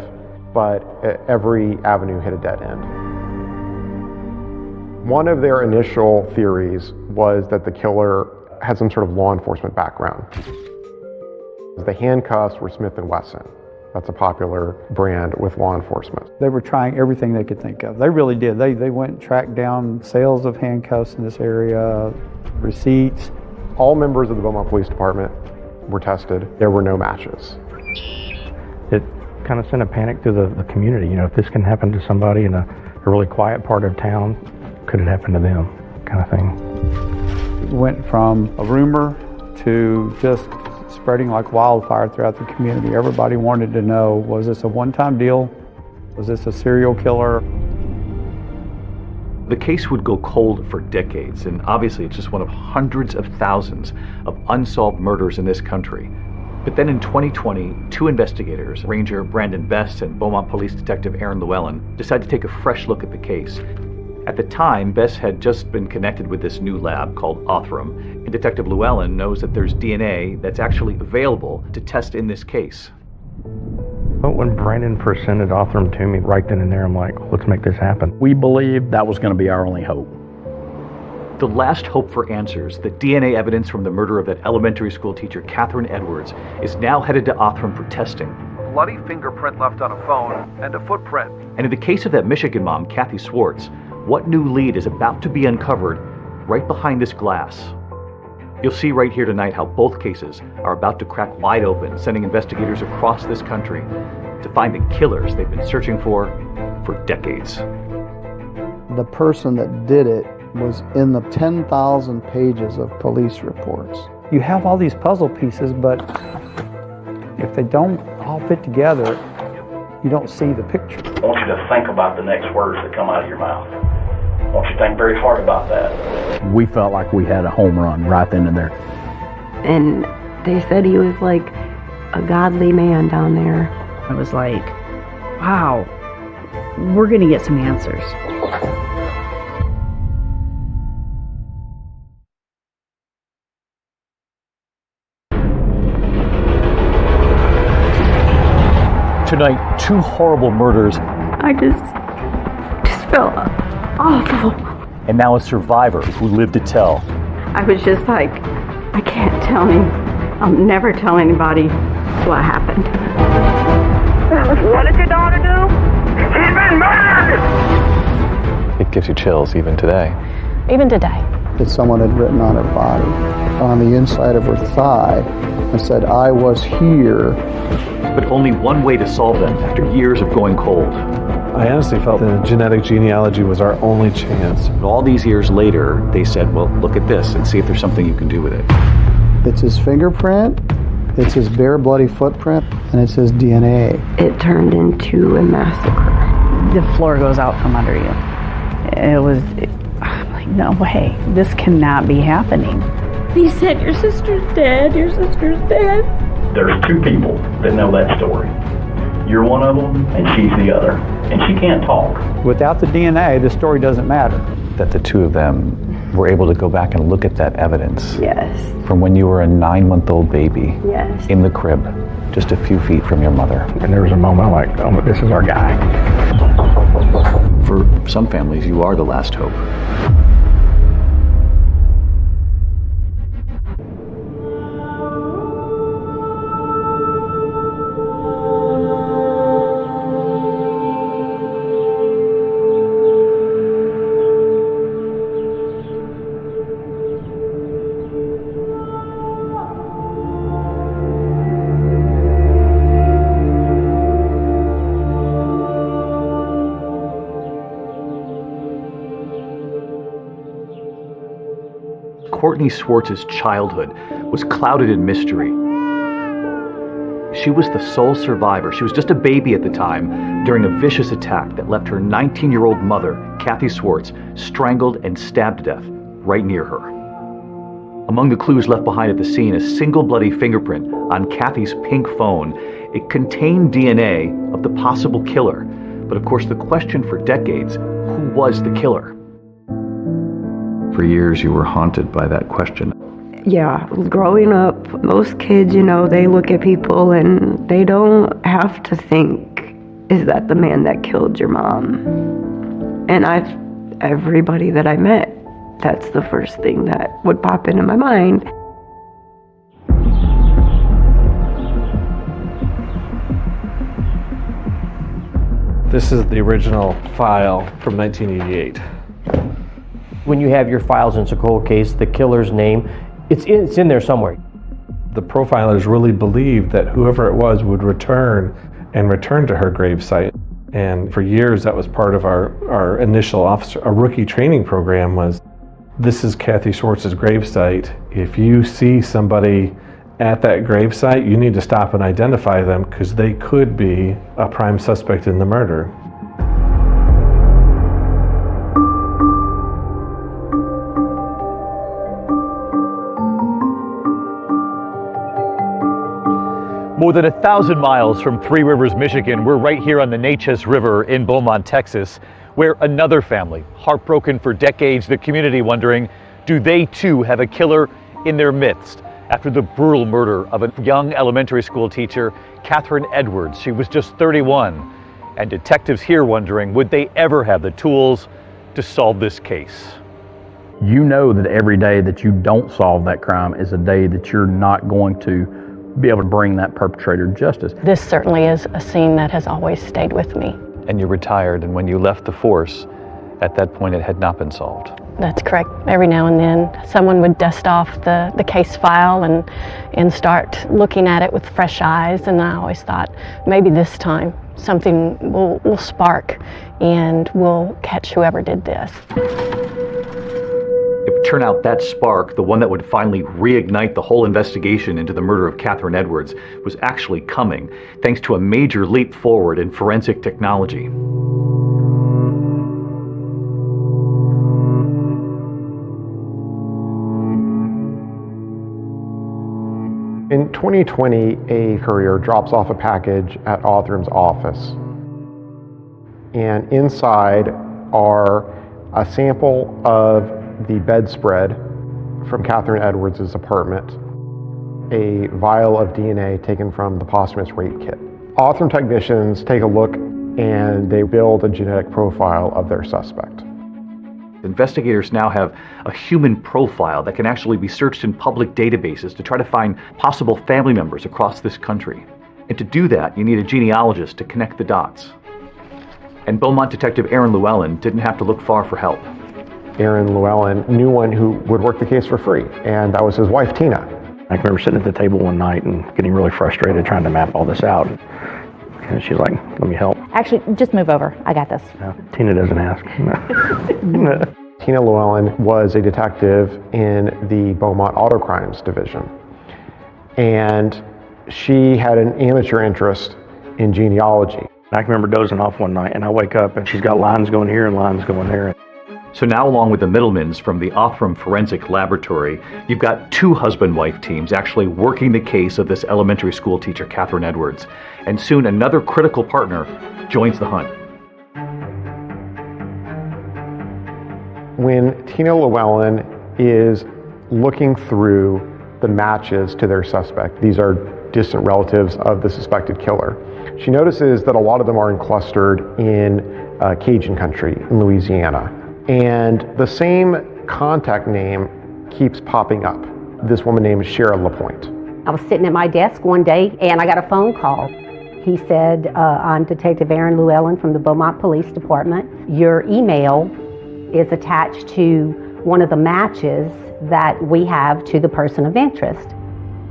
but every avenue hit a dead end. One of their initial theories was that the killer had some sort of law enforcement background. The handcuffs were Smith & Wesson. That's a popular brand with law enforcement. They were trying everything they could think of. They really did. They went and tracked down sales of handcuffs in this area, receipts. All members of the Beaumont Police Department were tested. There were no matches. It kind of sent a panic through the community. You know, if this can happen to somebody in a really quiet part of town, could it happen to them, kind of thing. It went from a rumor to just spreading like wildfire throughout the community. Everybody wanted to know, was this a one-time deal? Was this a serial killer? The case would go cold for decades, and obviously it's just one of hundreds of thousands of unsolved murders in this country. But then in 2020, two investigators, Ranger Brandon Best and Beaumont Police Detective Aaron Llewellyn, decided to take a fresh look at the case. At the time, Best had just been connected with this new lab called Othram, and Detective Llewellyn knows that there's DNA that's actually available to test in this case. But when Brandon presented Othram to me right then and there, I'm like, let's make this happen. We believed that was going to be our only hope. The last hope for answers, the DNA evidence from the murder of that elementary school teacher, Catherine Edwards, is now headed to Othram for testing. Bloody fingerprint left on a phone and a footprint. And in the case of that Michigan mom, Kathy Swartz, what new lead is about to be uncovered right behind this glass? You'll see right here tonight how both cases are about to crack wide open, sending investigators across this country to find the killers they've been searching for decades. The person that did it was in the 10,000 pages of police reports. You have all these puzzle pieces, but if they don't all fit together, you don't see the picture. I want you to think about the next words that come out of your mouth. I want you to think very hard about that. We felt like we had a home run right then and there. And they said he was like a godly man down there. I was like, wow, we're going to get some answers. Tonight, two horrible murders. I just felt awful. And now a survivor who lived to tell. I was just like, I can't tell him. I'll never tell anybody what happened. What did your daughter do? She's been murdered! It gives you chills even today. Even today. That someone had written on her body, on the inside of her thigh, and said, I was here. But only one way to solve them after years of going cold. I honestly felt the genetic genealogy was our only chance. But all these years later, they said, well, look at this and see if there's something you can do with it. It's his fingerprint, it's his bare bloody footprint, and it's his DNA. It turned into a massacre. The floor goes out from under you. I'm like, no way, this cannot be happening. He said, your sister's dead, your sister's dead. There's two people that know that story. You're one of them, and she's the other. And she can't talk. Without the DNA, the story doesn't matter. That the two of them were able to go back and look at that evidence. Yes. From when you were a 9-month-old baby. Yes. In the crib, just a few feet from your mother. And there was a moment I'm like, oh, this is our guy. For some families, you are the last hope. Courtney Swartz's childhood was clouded in mystery. She was the sole survivor. She was just a baby at the time during a vicious attack that left her 19-year-old mother, Kathy Swartz, strangled and stabbed to death right near her. Among the clues left behind at the scene, a single bloody fingerprint on Kathy's pink phone. It contained DNA of the possible killer. But of course, the question for decades, who was the killer? For years, you were haunted by that question. Yeah, growing up, most kids, they look at people and they don't have to think, is that the man that killed your mom? And everybody that I met, that's the first thing that would pop into my mind. This is the original file from 1988. When you have your files in a cold case, the killer's name, it's in there somewhere. The profilers really believed that whoever it was would return to her gravesite. And for years, that was part of our initial a rookie training program was, this is Kathy Swartz's gravesite. If you see somebody at that gravesite, you need to stop and identify them because they could be a prime suspect in the murder. More than 1,000 miles from Three Rivers, Michigan, we're right here on the Natchez River in Beaumont, Texas, where another family, heartbroken for decades, the community wondering, do they too have a killer in their midst? After the brutal murder of a young elementary school teacher, Catherine Edwards. She was just 31. And detectives here wondering, would they ever have the tools to solve this case? You know that every day that you don't solve that crime is a day that you're not going to be able to bring that perpetrator to justice. This certainly is a scene that has always stayed with me. And you retired, and when you left the force, at that point it had not been solved. That's correct. Every now and then someone would dust off the case file and start looking at it with fresh eyes, and I always thought maybe this time something will spark and we'll catch whoever did this. It would turn out that spark, the one that would finally reignite the whole investigation into the murder of Catherine Edwards, was actually coming, thanks to a major leap forward in forensic technology. In 2020, a courier drops off a package at Othram's office. And inside are a sample of the bedspread from Catherine Edwards' apartment, a vial of DNA taken from the posthumous rape kit. Othram technicians take a look and they build a genetic profile of their suspect. Investigators now have a human profile that can actually be searched in public databases to try to find possible family members across this country. And to do that, you need a genealogist to connect the dots. And Beaumont detective Aaron Llewellyn didn't have to look far for help. Aaron Llewellyn knew one who would work the case for free, and that was his wife, Tina. I remember sitting at the table one night and getting really frustrated trying to map all this out. And she's like, let me help. Actually, just move over. I got this. No, Tina doesn't ask. Tina Llewellyn was a detective in the Beaumont Auto Crimes Division. And she had an amateur interest in genealogy. I can remember dozing off one night and I wake up and she's got lines going here and lines going there. So now, along with the Middlemans from the Othram Forensic Laboratory, you've got two husband-wife teams actually working the case of this elementary school teacher, Catherine Edwards. And soon another critical partner joins the hunt. When Tina Llewellyn is looking through the matches to their suspect, these are distant relatives of the suspected killer, she notices that a lot of them are clustered in Cajun country in Louisiana. And the same contact name keeps popping up. This woman named Shara LaPointe. I was sitting at my desk one day and I got a phone call. He said, I'm Detective Aaron Llewellyn from the Beaumont Police Department. Your email is attached to one of the matches that we have to the person of interest.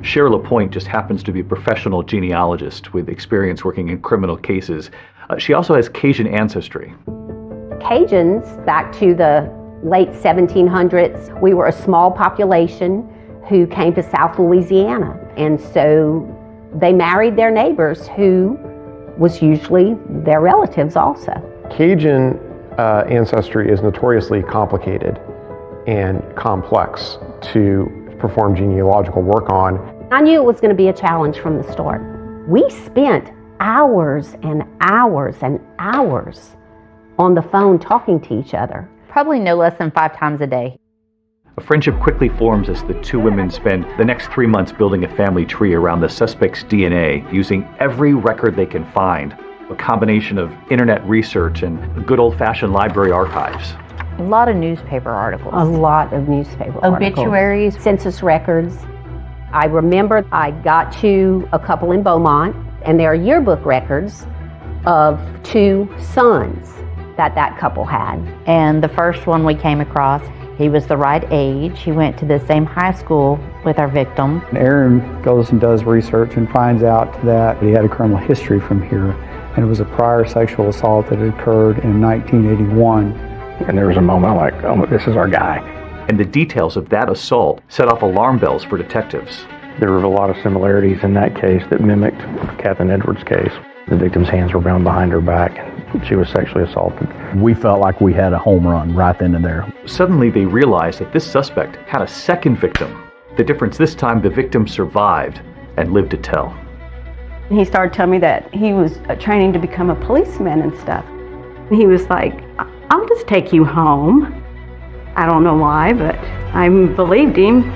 Shara LaPointe just happens to be a professional genealogist with experience working in criminal cases. She also has Cajun ancestry. Cajuns, back to the late 1700s, we were a small population who came to South Louisiana. And so they married their neighbors, who was usually their relatives also. Cajun ancestry is notoriously complicated and complex to perform genealogical work on. I knew it was going to be a challenge from the start. We spent hours and hours and hours on the phone talking to each other. Probably no less than 5 times a day. A friendship quickly forms as the two women spend the next 3 months building a family tree around the suspect's DNA, using every record they can find, a combination of internet research and good old-fashioned library archives. A lot of newspaper articles. A lot of newspaper Obituaries. Articles. Census records. I remember I got to a couple in Beaumont, and there are yearbook records of 2 sons that couple had. And the first one we came across, he was the right age. He went to the same high school with our victim. Aaron goes and does research and finds out that he had a criminal history from here, and it was a prior sexual assault that had occurred in 1981. And there was a moment I'm like, oh, this is our guy. And the details of that assault set off alarm bells for detectives. There were a lot of similarities in that case that mimicked Catherine Edwards' case. The victim's hands were bound behind her back, and she was sexually assaulted. We felt like we had a home run right then and there. Suddenly they realized that this suspect had a second victim. The difference this time, the victim survived and lived to tell. He started telling me that he was training to become a policeman and stuff. He was like, I'll just take you home. I don't know why, but I believed him.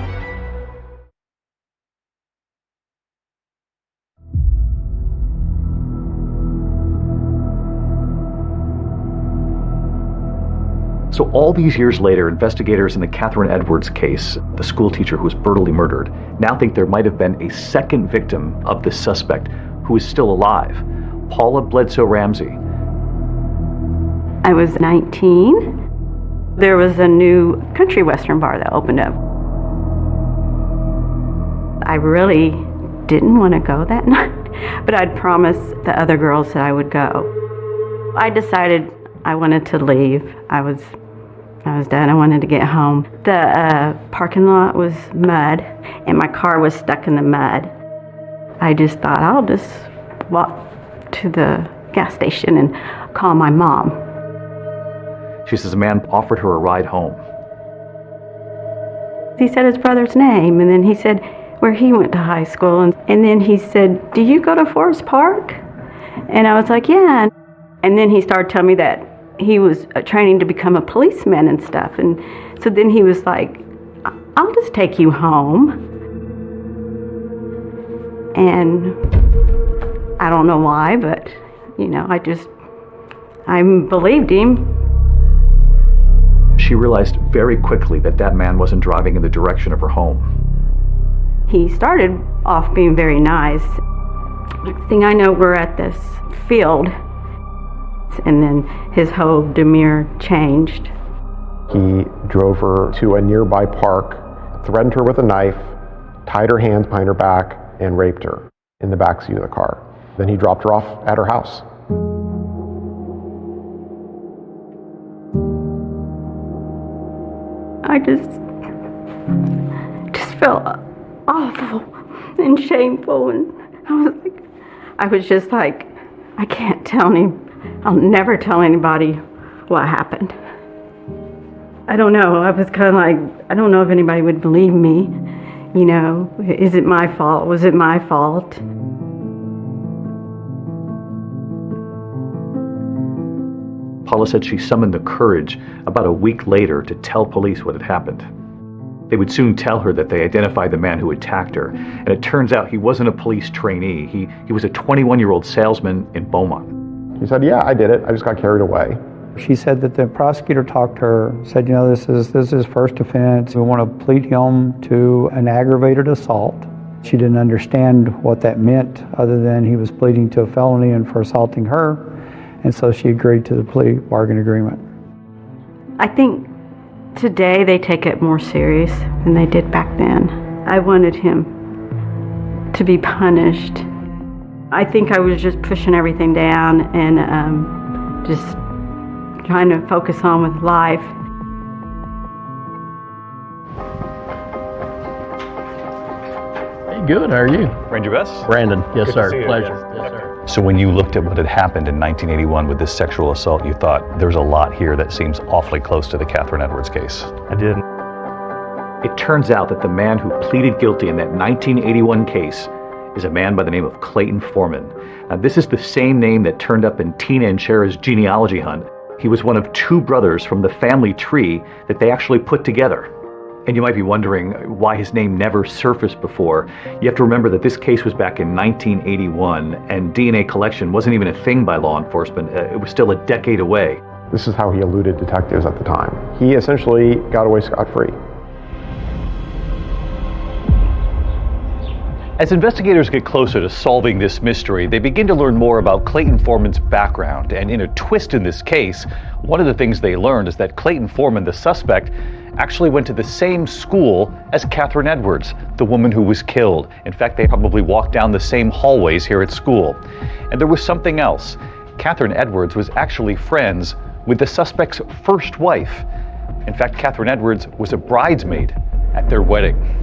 So all these years later, investigators in the Catherine Edwards case, the school teacher who was brutally murdered, now think there might have been a second victim of this suspect who is still alive, Paula Bledsoe Ramsey. I was 19. There was a new country western bar that opened up. I really didn't want to go that night, but I'd promised the other girls that I would go. I decided I wanted to leave. I was done. I wanted to get home. The parking lot was mud, and my car was stuck in the mud. I just thought, I'll just walk to the gas station and call my mom. She says a man offered her a ride home. He said his brother's name, and then he said where he went to high school, and then he said, do you go to Forest Park? And I was like, yeah. And then he started telling me that he was training to become a policeman and stuff. And so then he was like, I'll just take you home. And I don't know why, but, I believed him. She realized very quickly that that man wasn't driving in the direction of her home. He started off being very nice. Next thing I know, we're at this field, and then his whole demeanor changed. He drove her to a nearby park, threatened her with a knife, tied her hands behind her back, and raped her in the backseat of the car. Then he dropped her off at her house. I just felt awful and shameful, and I was just like, I can't tell I'll never tell anybody what happened. I don't know. I was kind of like, I don't know if anybody would believe me. Is it my fault? Was it my fault? Paula said she summoned the courage about a week later to tell police what had happened. They would soon tell her that they identified the man who attacked her, and it turns out he wasn't a police trainee. He was a 21-year-old salesman in Beaumont. He said, yeah, I did it. I just got carried away. She said that the prosecutor talked to her, said, this is his first offense. We want to plead him to an aggravated assault. She didn't understand what that meant other than he was pleading to a felony and for assaulting her. And so she agreed to the plea bargain agreement. I think today they take it more serious than they did back then. I wanted him to be punished. I think I was just pushing everything down and just trying to focus on with life. Hey, good. How are you? Ranger Bess? Brandon. Yes, Good sir. to see you. Pleasure. Yes. Yes, sir. So when you looked at what had happened in 1981 with this sexual assault, you thought there's a lot here that seems awfully close to the Catherine Edwards case. I did. It turns out that the man who pleaded guilty in that 1981 case is a man by the name of Clayton Foreman. Now, this is the same name that turned up in Tina and Shara's genealogy hunt. He was one of two brothers from the family tree that they actually put together. And you might be wondering why his name never surfaced before. You have to remember that this case was back in 1981, and DNA collection wasn't even a thing by law enforcement. It was still a decade away. This is how he eluded detectives at the time. He essentially got away scot-free. As investigators get closer to solving this mystery, they begin to learn more about Clayton Foreman's background. And in a twist in this case, one of the things they learned is that Clayton Foreman, the suspect, actually went to the same school as Catherine Edwards, the woman who was killed. In fact, they probably walked down the same hallways here at school. And there was something else. Catherine Edwards was actually friends with the suspect's first wife. In fact, Catherine Edwards was a bridesmaid at their wedding.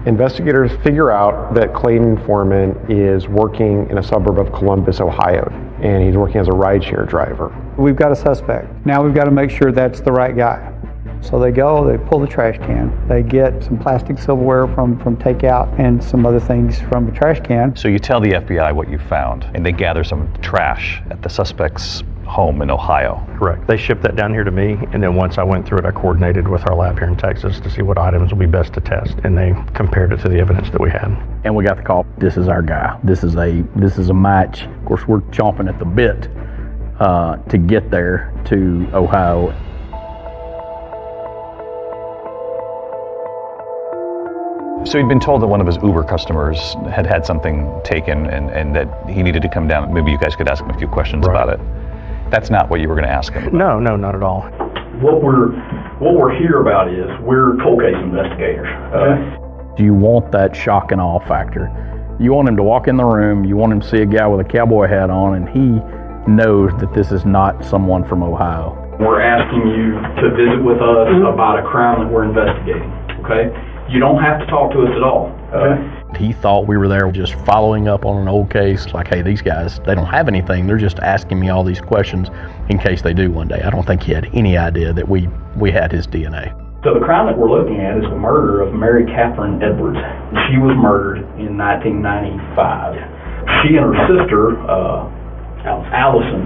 Investigators figure out that Clayton Foreman is working in a suburb of Columbus, Ohio, and he's working as a rideshare driver. We've got a suspect. Now we've got to make sure that's the right guy. So they go, they pull the trash can, they get some plastic silverware from takeout and some other things from the trash can. So you tell the FBI what you found, and they gather some trash at the suspect's home in Ohio. Correct. They shipped that down here to me, and then once I went through it, I coordinated with our lab here in Texas to see what items would be best to test, and they compared it to the evidence that we had. And we got the call. This is our guy. This is a match. Of course, we're chomping at the bit to get there to Ohio. So he'd been told that one of his Uber customers had had something taken and that he needed to come down. Maybe you guys could ask him a few questions about it. That's not what you were going to ask him about. No, not at all. What we're here about is we're cold case investigators. You want that shock and awe factor. You want him to walk in the room, you want him to see a guy with a cowboy hat on, and he knows that this is not someone from Ohio. We're asking you to visit with us about a crime that we're investigating, okay? You don't have to talk to us at all. He thought we were there just following up on an old case, like, hey, these guys, they don't have anything. They're just asking me all these questions in case they do one day. I don't think he had any idea that we had his DNA. So the crime that we're looking at is the murder of Mary Catherine Edwards. She was murdered in 1995. She and her sister, Allison,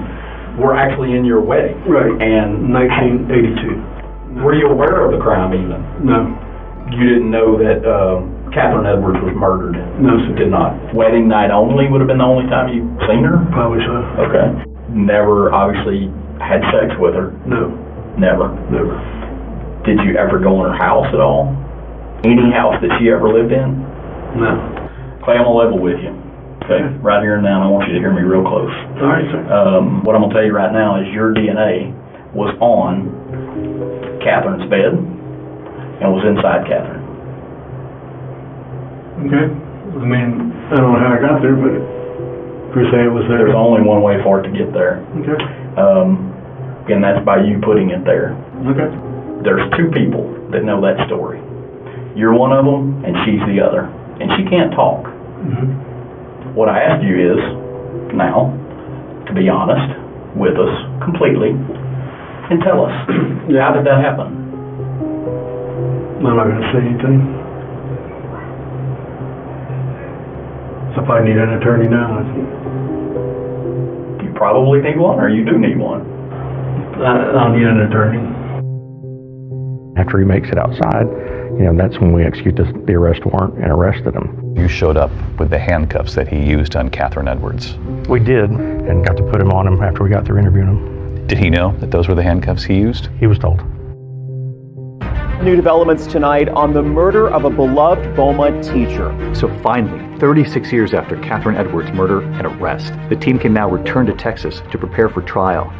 were actually in your wedding. Right. And 1982. Were you aware of the crime even? No. You didn't know that Catherine Edwards was murdered? No, sir. Did not. Wedding night only would have been the only time you've seen her? Probably so. Okay. Never, obviously, had sex with her? No. Never? Never. Did you ever go in her house at all? Any house that she ever lived in? No. Clay, I'm going to level with you. Okay? Right here and now, and I want you to hear me real close. All right, sir. What I'm going to tell you right now is your DNA was on Catherine's bed and was inside Catherine. Okay. I mean, I don't know how I got there, but per se it was there. There's only one way for it to get there. Okay. And that's by you putting it there. Okay. There's two people that know that story. You're one of them, and she's the other. And she can't talk. Mm-hmm. What I ask you is, now, to be honest with us completely, and tell us, how did that happen? I'm not going to say anything. So if I need an attorney now, You probably need one, or you do need one? I'll need an attorney. After he makes it outside, that's when we execute the arrest warrant and arrested him. You showed up with the handcuffs that he used on Catherine Edwards. We did, and got to put him on him after we got through interviewing him. Did he know that those were the handcuffs he used? He was told. New developments tonight on the murder of a beloved Beaumont teacher. So finally, 36 years after Catherine Edwards' murder and arrest, the team can now return to Texas to prepare for trial.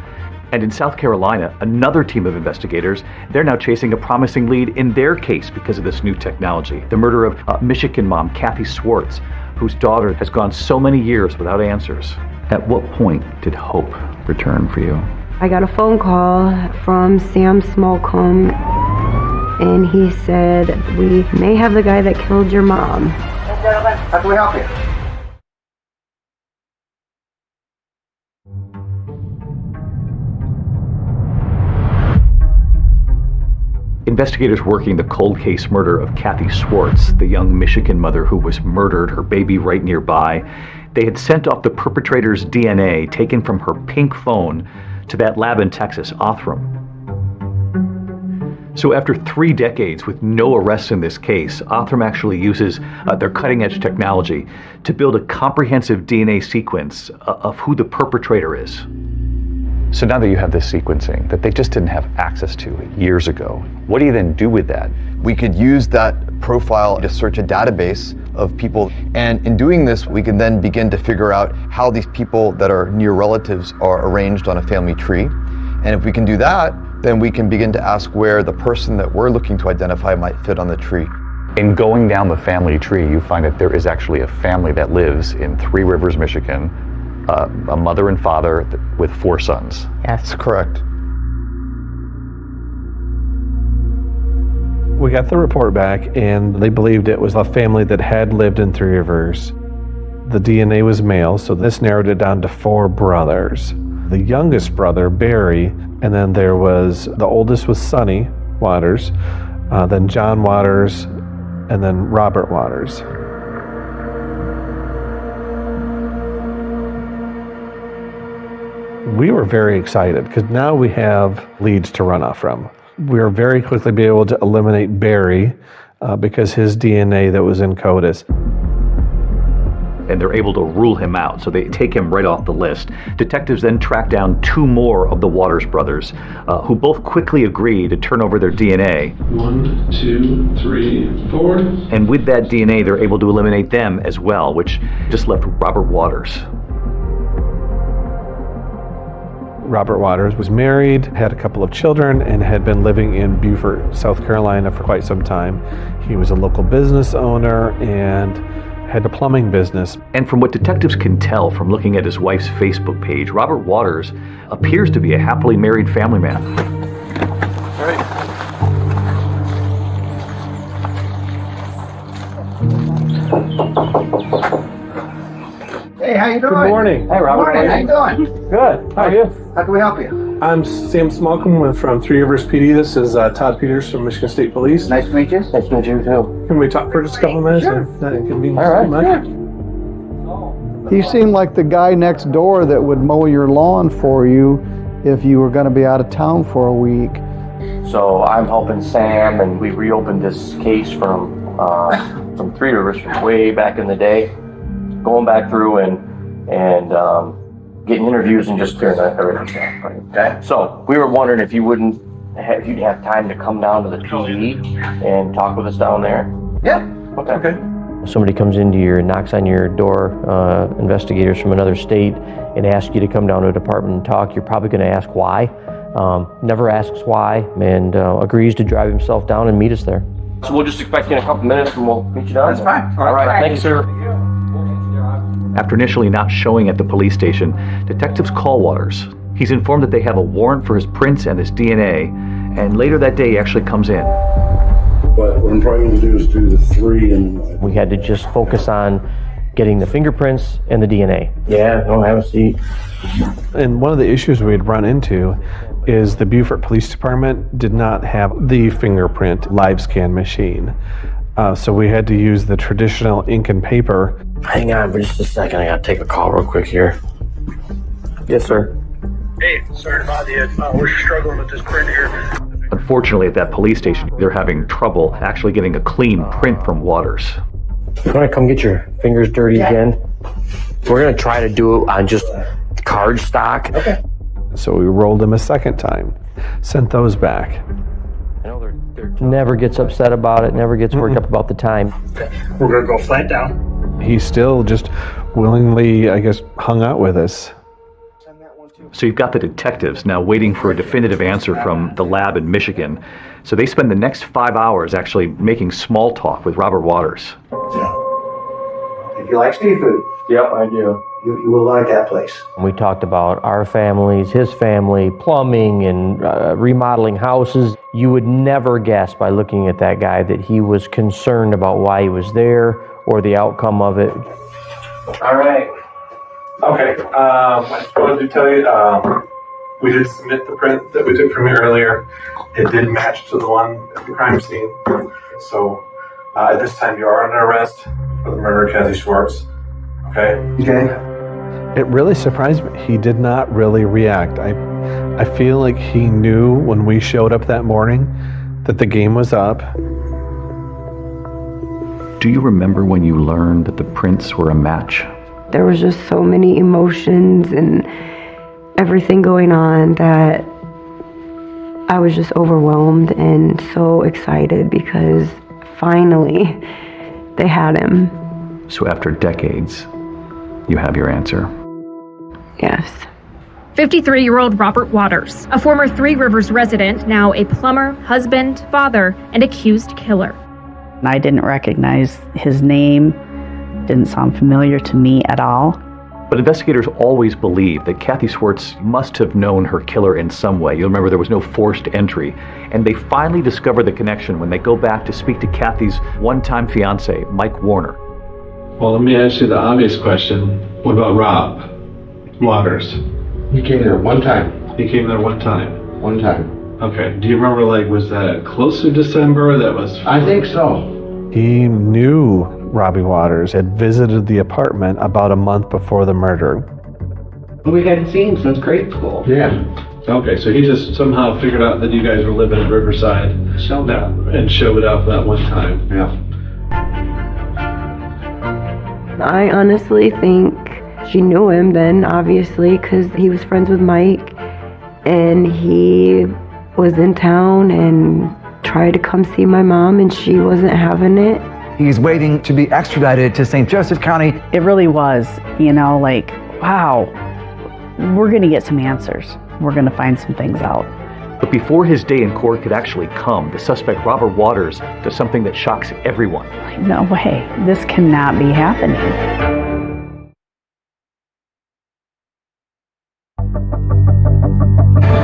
And in South Carolina, another team of investigators, they're now chasing a promising lead in their case because of this new technology. The murder of Michigan mom Kathy Swartz, whose daughter has gone so many years without answers. At what point did hope return for you? I got a phone call from Sam Smallcombe, and he said, we may have the guy that killed your mom. Hey, gentlemen, how can we help you? Investigators working the cold case murder of Kathy Swartz, the young Michigan mother who was murdered, her baby right nearby, they had sent off the perpetrator's DNA taken from her pink phone to that lab in Texas, Othram. So after 3 decades with no arrests in this case, Othram actually uses their cutting-edge technology to build a comprehensive DNA sequence of who the perpetrator is. So now that you have this sequencing that they just didn't have access to years ago, what do you then do with that? We could use that profile to search a database of people, and in doing this, we can then begin to figure out how these people that are near relatives are arranged on a family tree. And if we can do that, then we can begin to ask where the person that we're looking to identify might fit on the tree. In going down the family tree, you find that there is actually a family that lives in Three Rivers, Michigan, a mother and father with 4 sons. Yes. That's correct. We got the report back, and they believed it was a family that had lived in Three Rivers. The DNA was male, so this narrowed it down to 4 brothers. The youngest brother, Barry, and then there was, the oldest was Sonny Waters, then John Waters, and then Robert Waters. We were very excited because now we have leads to run off from. We were very quickly be able to eliminate Barry because his DNA that was in CODIS. and they're able to rule him out, so they take him right off the list. Detectives then track down 2 more of the Waters brothers, who both quickly agree to turn over their DNA. 1, 2, 3, 4. And with that DNA, they're able to eliminate them as well, which just left Robert Waters. Robert Waters was married, had a couple of children, and had been living in Beaufort, South Carolina for quite some time. He was a local business owner and had a plumbing business. And from what detectives can tell from looking at his wife's Facebook page, Robert Waters appears to be a happily married family man. All right. Hey, how you doing? Good morning. Hey, Robert. Good morning. How you doing? Good. How are you? How can we help you? I'm Sam Smallcombe from Three Rivers PD. This is Todd Peters from Michigan State Police. Nice to meet you. Nice to meet you too. Can we talk for just a couple of minutes? Sure. Not inconvenience All right. too much? Sure. He seemed like the guy next door that would mow your lawn for you if you were going to be out of town for a week. So I'm helping Sam, and we reopened this case from Three Rivers from way back in the day, going back through and getting interviews and just clearing everything up. Right? Okay. So we were wondering if you'd have time to come down to the PD and talk with us down there. Yeah. Okay. Somebody comes into knocks on your door, investigators from another state, and asks you to come down to a department and talk. You're probably going to ask why. Never asks why, and agrees to drive himself down and meet us there. So we'll just expect you in a couple minutes, and we'll meet you down. That's fine. All right. Thank you, sir. After initially not showing at the police station, detectives call Waters. He's informed that they have a warrant for his prints and his DNA, and later that day he actually comes in. But what I'm probably going to do is do the 3 and... We had to just focus on getting the fingerprints and the DNA. Yeah, don't have a seat. And one of the issues we'd run into is the Beaufort Police Department did not have the fingerprint live scan machine. So we had to use the traditional ink and paper. Hang on for just a second. I gotta take a call real quick here. Yes, sir. Hey, sorry to bother you. We're struggling with this print here. Unfortunately, at that police station, they're having trouble actually getting a clean print from Waters. You wanna come get your fingers dirty again? We're gonna try to do it on just card stock. Okay. So we rolled them a second time, sent those back. I know they're never gets upset about it, never gets worked up about the time. We're gonna go flat down. He still just willingly, I guess, hung out with us. So you've got the detectives now waiting for a definitive answer from the lab in Michigan. So they spend the next 5 hours actually making small talk with Robert Waters. If you like seafood. Yep, I do. You will like that place. We talked about our families, his family, plumbing, and remodeling houses. You would never guess by looking at that guy that he was concerned about why he was there or the outcome of it. All right. Okay, I just wanted to tell you, we did submit the print that we took from you earlier. It did match to the one at the crime scene. So at this time you are under arrest for the murder of Kathy Schwartz. Okay? Okay. It really surprised me. He did not really react. I feel like he knew when we showed up that morning that the game was up. Do you remember when you learned that the prints were a match? There was just so many emotions and everything going on that I was just overwhelmed and so excited because finally they had him. So after decades, you have your answer. Yes. 53-year-old Robert Waters, a former Three Rivers resident, now a plumber, husband, father, and accused killer. I didn't recognize his name, didn't sound familiar to me at all. But investigators always believed that Kathy Schwartz must have known her killer in some way. You'll remember there was no forced entry. And they finally discover the connection when they go back to speak to Kathy's one-time fiance, Mike Warner. Well, let me ask you the obvious question. What about Rob Waters? He came there one time. He came there one time? One time. Okay. Do you remember, was that close to December? That was... I think so. He knew Robbie Waters, had visited the apartment about a month before the murder. We hadn't seen him since grade school. Yeah. Okay, so he just somehow figured out that you guys were living in Riverside and showed up that one time. Yeah. I honestly think she knew him then, obviously, because he was friends with Mike, and he was in town and tried to come see my mom, and she wasn't having it. He's waiting to be extradited to St. Joseph County. It really was, like, wow, we're going to get some answers. We're going to find some things out. But before his day in court could actually come, the suspect, Robert Waters, does something that shocks everyone. No way, this cannot be happening.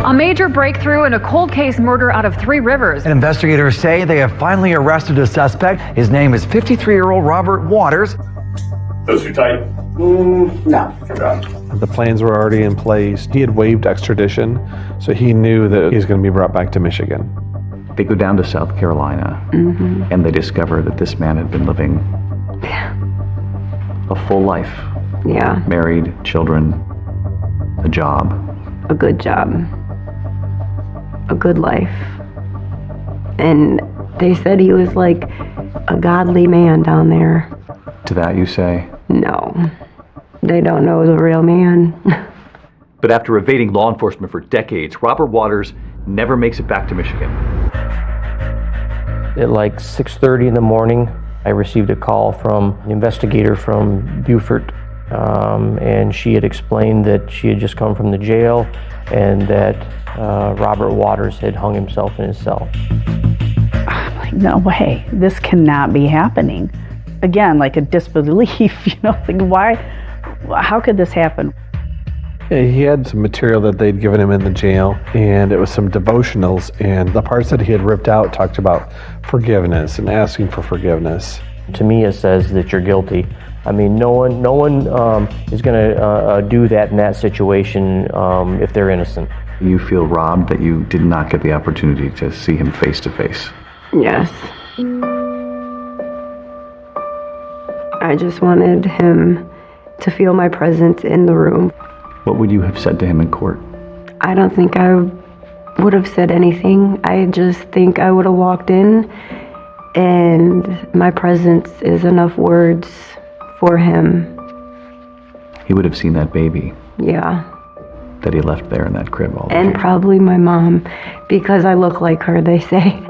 A major breakthrough in a cold case murder out of Three Rivers. And investigators say they have finally arrested a suspect. His name is 53-year-old Robert Waters. Those too tight? No. The plans were already in place. He had waived extradition, so he knew that he was going to be brought back to Michigan. They go down to South Carolina, and they discover that this man had been living a full life. Yeah. Married, children, a job. A good job. A good life. And they said he was like a godly man down there. To that you say? No. They don't know the real man. But after evading law enforcement for decades, Robert Waters never makes it back to Michigan. At like 6:30 in the morning, I received a call from an investigator from Beaufort, and she had explained that she had just come from the jail and that Robert Waters had hung himself in his cell. I'm like, no way, this cannot be happening. Again, like a disbelief, like why, how could this happen? Yeah, he had some material that they'd given him in the jail, and it was some devotionals, and the parts that he had ripped out talked about forgiveness and asking for forgiveness. To me, it says that you're guilty. I mean, no one is going to do that in that situation if they're innocent. You feel robbed that you did not get the opportunity to see him face to face. Yes. I just wanted him to feel my presence in the room. What would you have said to him in court? I don't think I would have said anything. I just think I would have walked in, and my presence is enough words for him. He would have seen that baby. Yeah. That he left there in that crib all the And time. probably my mom, because I look like her, they say.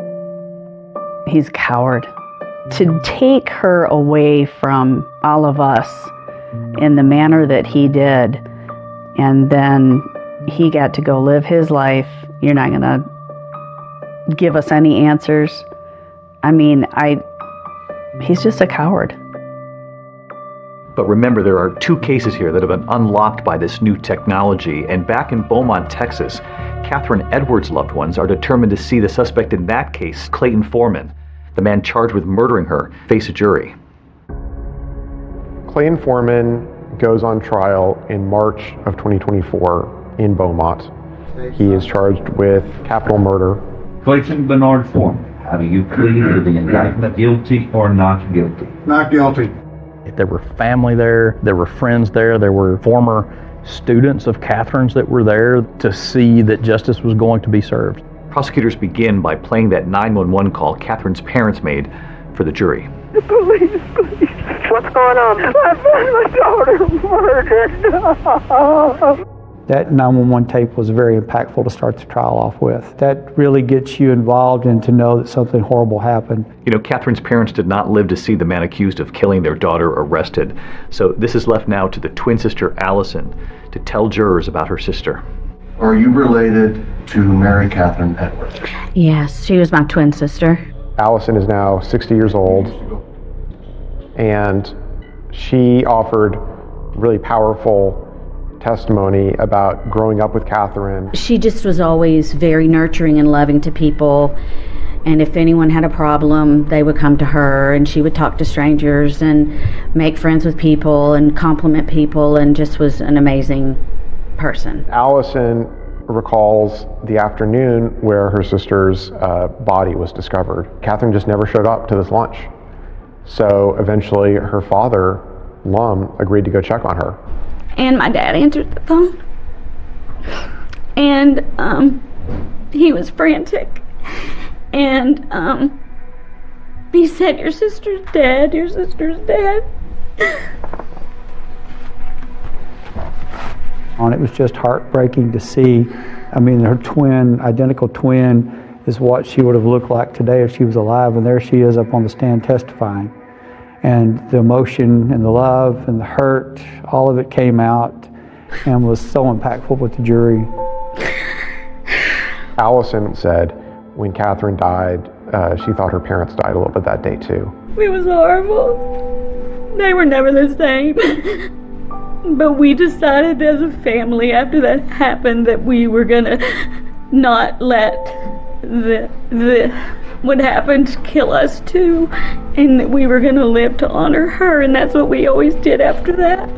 He's a coward. To take her away from all of us in the manner that he did, and then he got to go live his life. You're not going to give us any answers. I mean, he's just a coward. But remember, there are two cases here that have been unlocked by this new technology. And back in Beaumont, Texas, Catherine Edwards' loved ones are determined to see the suspect in that case, Clayton Foreman, the man charged with murdering her, face a jury. Clayton Foreman goes on trial in March of 2024 in Beaumont. He is charged with capital murder. Clayton Bernard Foreman, how do you plead to the indictment, guilty or not guilty? Not guilty. There were family there, there were friends there, there were former students of Catherine's that were there to see that justice was going to be served. Prosecutors begin by playing that 911 call Catherine's parents made for the jury. The police, please. What's going on? I found my daughter murdered. That 911 tape was very impactful to start the trial off with. That really gets you involved and to know that something horrible happened. You know, Catherine's parents did not live to see the man accused of killing their daughter arrested. So this is left now to the twin sister, Allison, to tell jurors about her sister. Are you related to Mary Catherine Edwards? Yes, she was my twin sister. Allison is now 60 years old, and she offered really powerful testimony about growing up with Catherine. She just was always very nurturing and loving to people, and if anyone had a problem, they would come to her, and she would talk to strangers and make friends with people and compliment people, and just was an amazing person. Allison recalls the afternoon where her sister's body was discovered. Catherine just never showed up to this lunch. So eventually her father, Lum, agreed to go check on her. And my dad answered the phone, and he was frantic, and he said, your sister's dead, your sister's dead. And it was just heartbreaking to see. I mean, her twin, identical twin, is what she would have looked like today if she was alive, and there she is up on the stand testifying. And the emotion and the love and the hurt, all of it came out and was so impactful with the jury. Allison said when Catherine died, she thought her parents died a little bit that day too. It was horrible. They were never the same. But we decided as a family after that happened that we were gonna not let what happened kill us too, and that we were gonna live to honor her, and that's what we always did after that.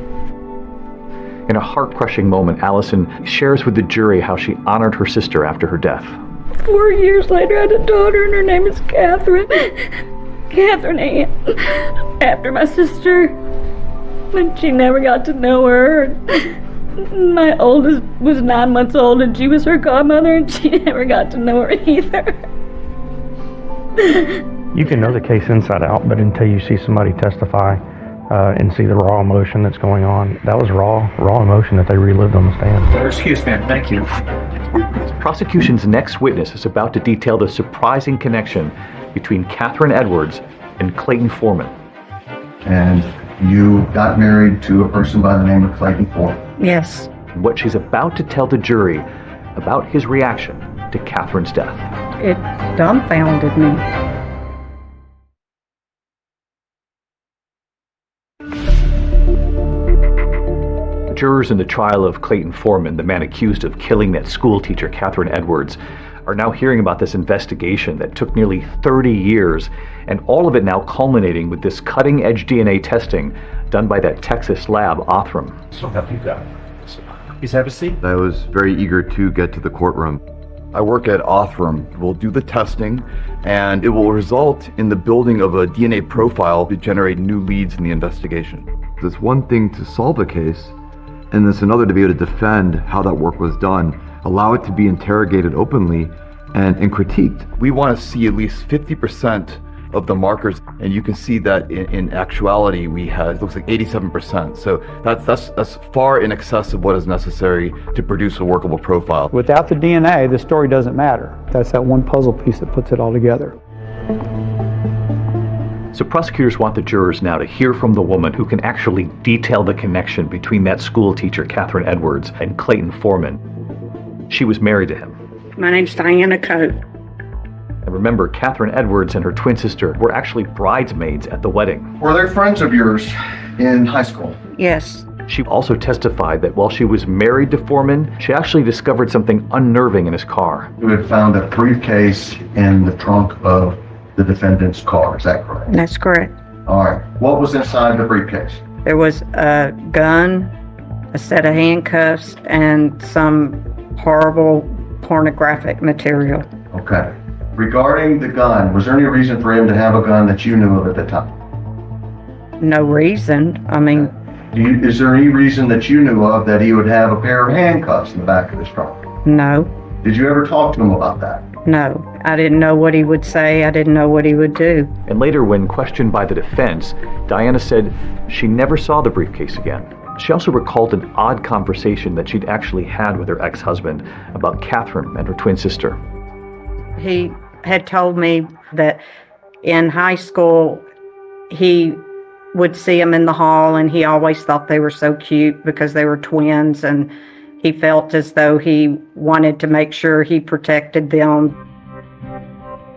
In a heart-crushing moment, Allison shares with the jury how she honored her sister after her death. 4 years later, I had a daughter, and her name is Catherine. Catherine Ann, after my sister. But she never got to know her. My oldest was 9 months old, and she was her godmother, and she never got to know her either. You can know the case inside out, but until you see somebody testify and see the raw emotion that's going on, that was raw emotion that they relived on the stand. Excuse me, thank you. The prosecution's next witness is about to detail the surprising connection between Catherine Edwards and Clayton Foreman. And you got married to a person by the name of Clayton Foreman. Yes. What she's about to tell the jury about his reaction to Catherine's death. It dumbfounded me. Jurors in the trial of Clayton Foreman, the man accused of killing that school teacher, Catherine Edwards, are now hearing about this investigation that took nearly 30 years, and all of it now culminating with this cutting-edge DNA testing done by that Texas lab, Othram. So help you God. Please have a seat. I was very eager to get to the courtroom. I work at Othram. We'll do the testing, and it will result in the building of a DNA profile to generate new leads in the investigation. It's one thing to solve a case, and it's another to be able to defend how that work was done, allow it to be interrogated openly and critiqued. We want to see at least 50% of the markers, and you can see that in actuality we had, it looks like 87%. So that's far in excess of what is necessary to produce a workable profile. Without the DNA, the story doesn't matter. That's that one puzzle piece that puts it all together. So prosecutors want the jurors now to hear from the woman who can actually detail the connection between that school teacher, Catherine Edwards, and Clayton Foreman. She was married to him. My name's Diana Coate. And remember, Catherine Edwards and her twin sister were actually bridesmaids at the wedding. Were they friends of yours in high school? Yes. She also testified that while she was married to Foreman, she actually discovered something unnerving in his car. You had found a briefcase in the trunk of the defendant's car, is that correct? That's correct. All right. What was inside the briefcase? There was a gun, a set of handcuffs, and some horrible pornographic material. Okay. Regarding the gun, was there any reason for him to have a gun that you knew of at the time? No reason. I mean... Is there any reason that you knew of that he would have a pair of handcuffs in the back of his trunk? No. Did you ever talk to him about that? No. I didn't know what he would say. I didn't know what he would do. And later, when questioned by the defense, Diana said she never saw the briefcase again. She also recalled an odd conversation that she'd actually had with her ex-husband about Catherine and her twin sister. He had told me that in high school, he would see them in the hall, and he always thought they were so cute because they were twins, and he felt as though he wanted to make sure he protected them.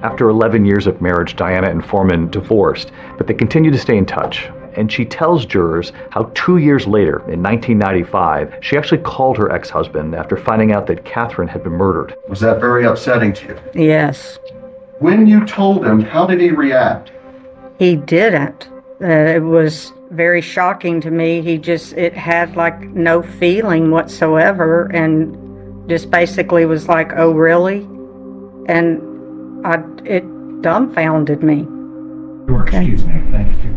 After 11 years of marriage, Diana and Foreman divorced, but they continued to stay in touch. And she tells jurors how 2 years later, in 1995, she actually called her ex-husband after finding out that Catherine had been murdered. Was that very upsetting to you? Yes. When you told him, how did he react? He didn't. It was very shocking to me. It had like no feeling whatsoever, and just basically was like, oh really? And it dumbfounded me. Excuse me, thank you.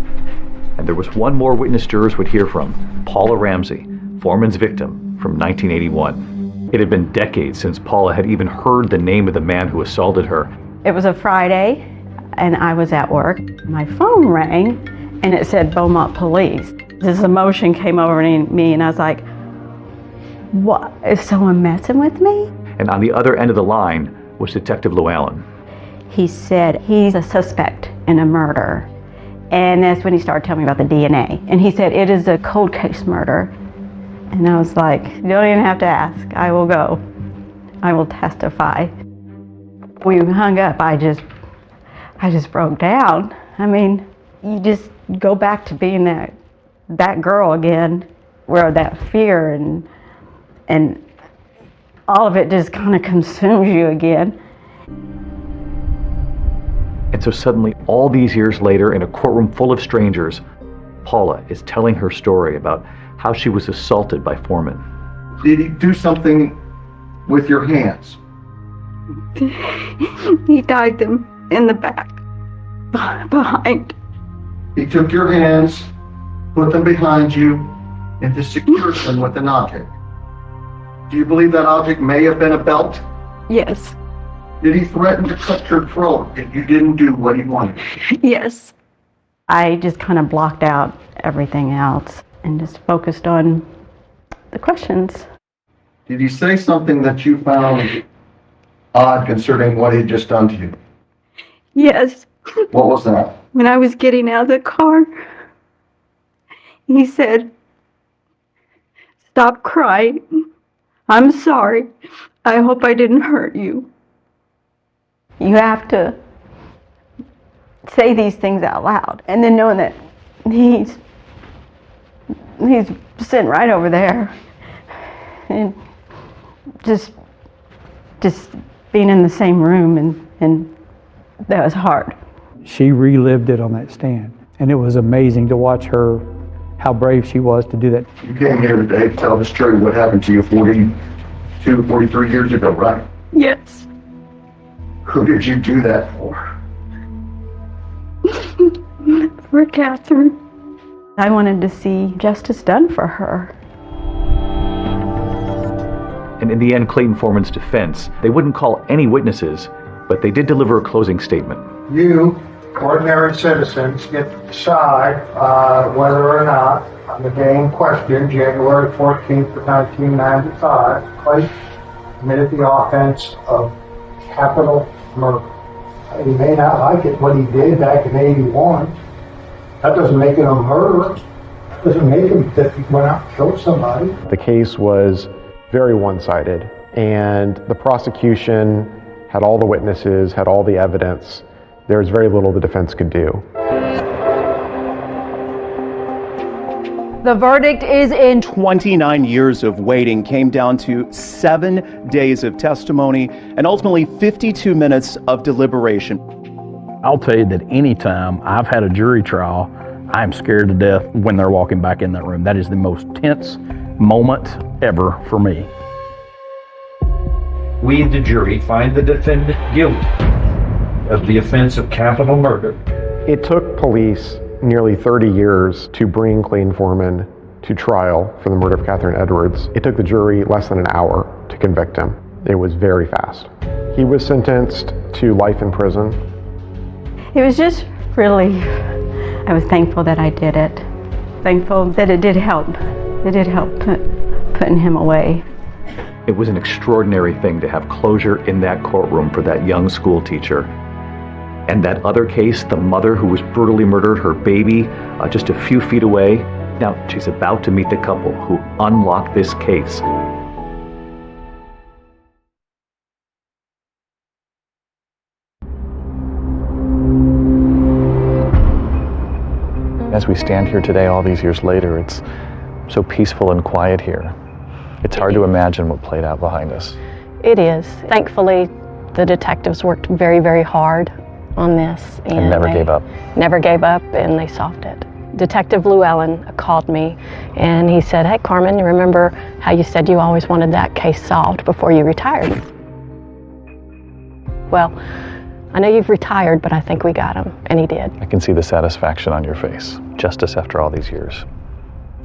And there was one more witness jurors would hear from, Paula Ramsey, Foreman's victim from 1981. It had been decades since Paula had even heard the name of the man who assaulted her. It was a Friday, and I was at work. My phone rang, and it said Beaumont Police. This emotion came over me, and I was like, what? Is someone messing with me? And on the other end of the line was Detective Llewellyn. He said he's a suspect in a murder. And that's when he started telling me about the DNA. And he said it is a cold case murder. And I was like, you don't even have to ask. I will go. I will testify. We hung up. I just broke down. I mean, you just go back to being that girl again, where that fear and all of it just kind of consumes you again. And so suddenly, all these years later, in a courtroom full of strangers, Paula is telling her story about how she was assaulted by Foreman. Did he do something with your hands? He tied them in the back, behind. He took your hands, put them behind you, and secured them with an object. Do you believe that object may have been a belt? Yes. Did he threaten to cut your throat if you didn't do what he wanted? Yes. I just kind of blocked out everything else and just focused on the questions. Did he say something that you found odd concerning what he'd just done to you? Yes. What was that? When I was getting out of the car, he said, "Stop crying. I'm sorry. I hope I didn't hurt you." You have to say these things out loud, and then knowing that he's sitting right over there, and just being in the same room, and that was hard. She relived it on that stand, and it was amazing to watch her, how brave she was to do that. You came here today to tell the story what happened to you 43 years ago, right? Yes. Who did you do that for? For Catherine. I wanted to see justice done for her. And in the end, Clayton Foreman's defense, they wouldn't call any witnesses, but they did deliver a closing statement. You, ordinary citizens, get to decide whether or not, on the day in question, January 14th of 1995, Clayton committed the offense of capital murder. He may not like it, what he did back in 81. That doesn't make him a murderer. That doesn't make him that he went out and killed somebody. The case was very one-sided, and the prosecution had all the witnesses, had all the evidence. There was very little the defense could do. The verdict is in. 29 years of waiting came down to 7 days of testimony and ultimately 52 minutes of deliberation. I'll tell you that anytime I've had a jury trial, I'm scared to death when they're walking back in that room. That is the most tense moment ever for me. We, the jury, find the defendant guilty of the offense of capital murder. It took police nearly 30 years to bring Clayton Foreman to trial for the murder of Catherine Edwards. It took the jury less than an hour to convict him. It was very fast. He was sentenced to life in prison. It was just really, I was thankful that I did it. Thankful that it did help. It did help putting him away. It was an extraordinary thing to have closure in that courtroom for that young school teacher. And that other case, the mother who was brutally murdered, her baby, just a few feet away. Now she's about to meet the couple who unlocked this case. As we stand here today, all these years later, it's so peaceful and quiet here. It's hard to imagine what played out behind us. It is. Thankfully, the detectives worked very, very hard on this. And never gave up. Never gave up, and they solved it. Detective Llewellyn called me, and he said, "Hey, Carmen, you remember how you said you always wanted that case solved before you retired? Well, I know you've retired, but I think we got him," and he did. I can see the satisfaction on your face. Justice after all these years.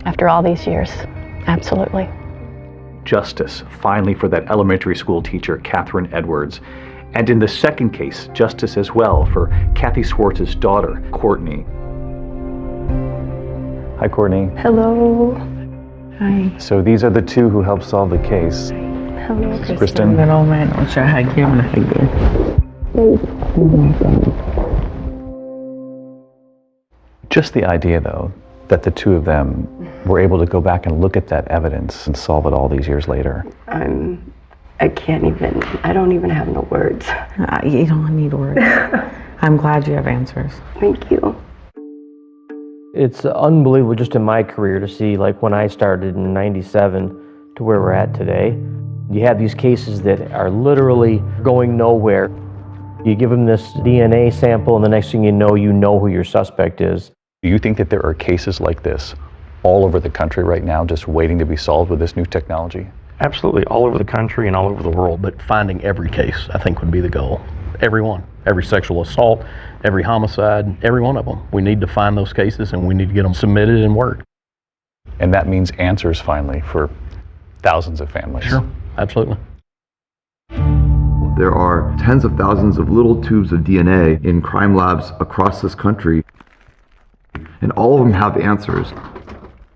After all these years, absolutely. Justice, finally, for that elementary school teacher, Catherine Edwards. And in the second case, justice as well for Kathy Swartz's daughter, Courtney. Hi, Courtney. Hello. Hi. So these are the two who helped solve the case. Hello, Kristen. Little man, which I give him again. Just the idea, though, that the two of them were able to go back and look at that evidence and solve it all these years later. I can't even, I don't even have no words. You don't need words. I'm glad you have answers. Thank you. It's unbelievable just in my career to see, like when I started in 97 to where we're at today. You have these cases that are literally going nowhere. You give them this DNA sample and the next thing you know who your suspect is. Do you think that there are cases like this all over the country right now just waiting to be solved with this new technology? Absolutely, all over the country and all over the world, but finding every case, I think, would be the goal. Every one, every sexual assault, every homicide, every one of them. We need to find those cases and we need to get them submitted and worked. And that means answers finally for thousands of families. Sure, absolutely. There are tens of thousands of little tubes of DNA in crime labs across this country, and all of them have answers.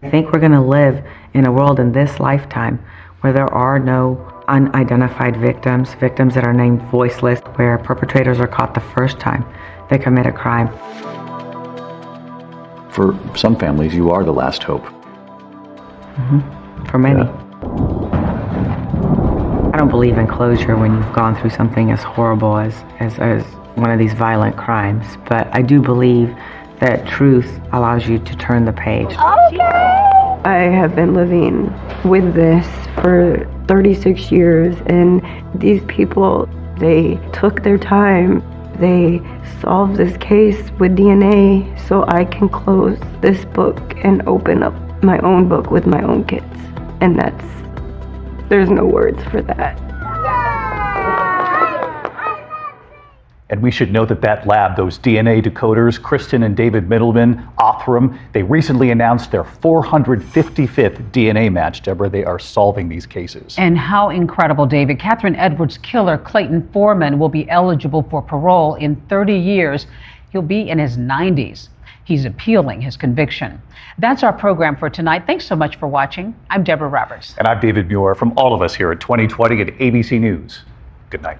I think we're going to live in a world in this lifetime where there are no unidentified victims that are named voiceless, where perpetrators are caught the first time they commit a crime. For some families, you are the last hope. For many. I don't believe in closure when you've gone through something as horrible as one of these violent crimes, but I do believe that truth allows you to turn the page. I have been living with this for 36 years, and these people, they took their time. They solved this case with DNA so I can close this book and open up my own book with my own kids. And there's no words for that. And we should note that lab, those DNA decoders, Kristen and David Middleman, Othram, they recently announced their 455th DNA match. Deborah, they are solving these cases. And how incredible, David. Catherine Edwards' killer, Clayton Foreman, will be eligible for parole in 30 years. He'll be in his 90s. He's appealing his conviction. That's our program for tonight. Thanks so much for watching. I'm Deborah Roberts. And I'm David Muir from all of us here at 2020 at ABC News. Good night.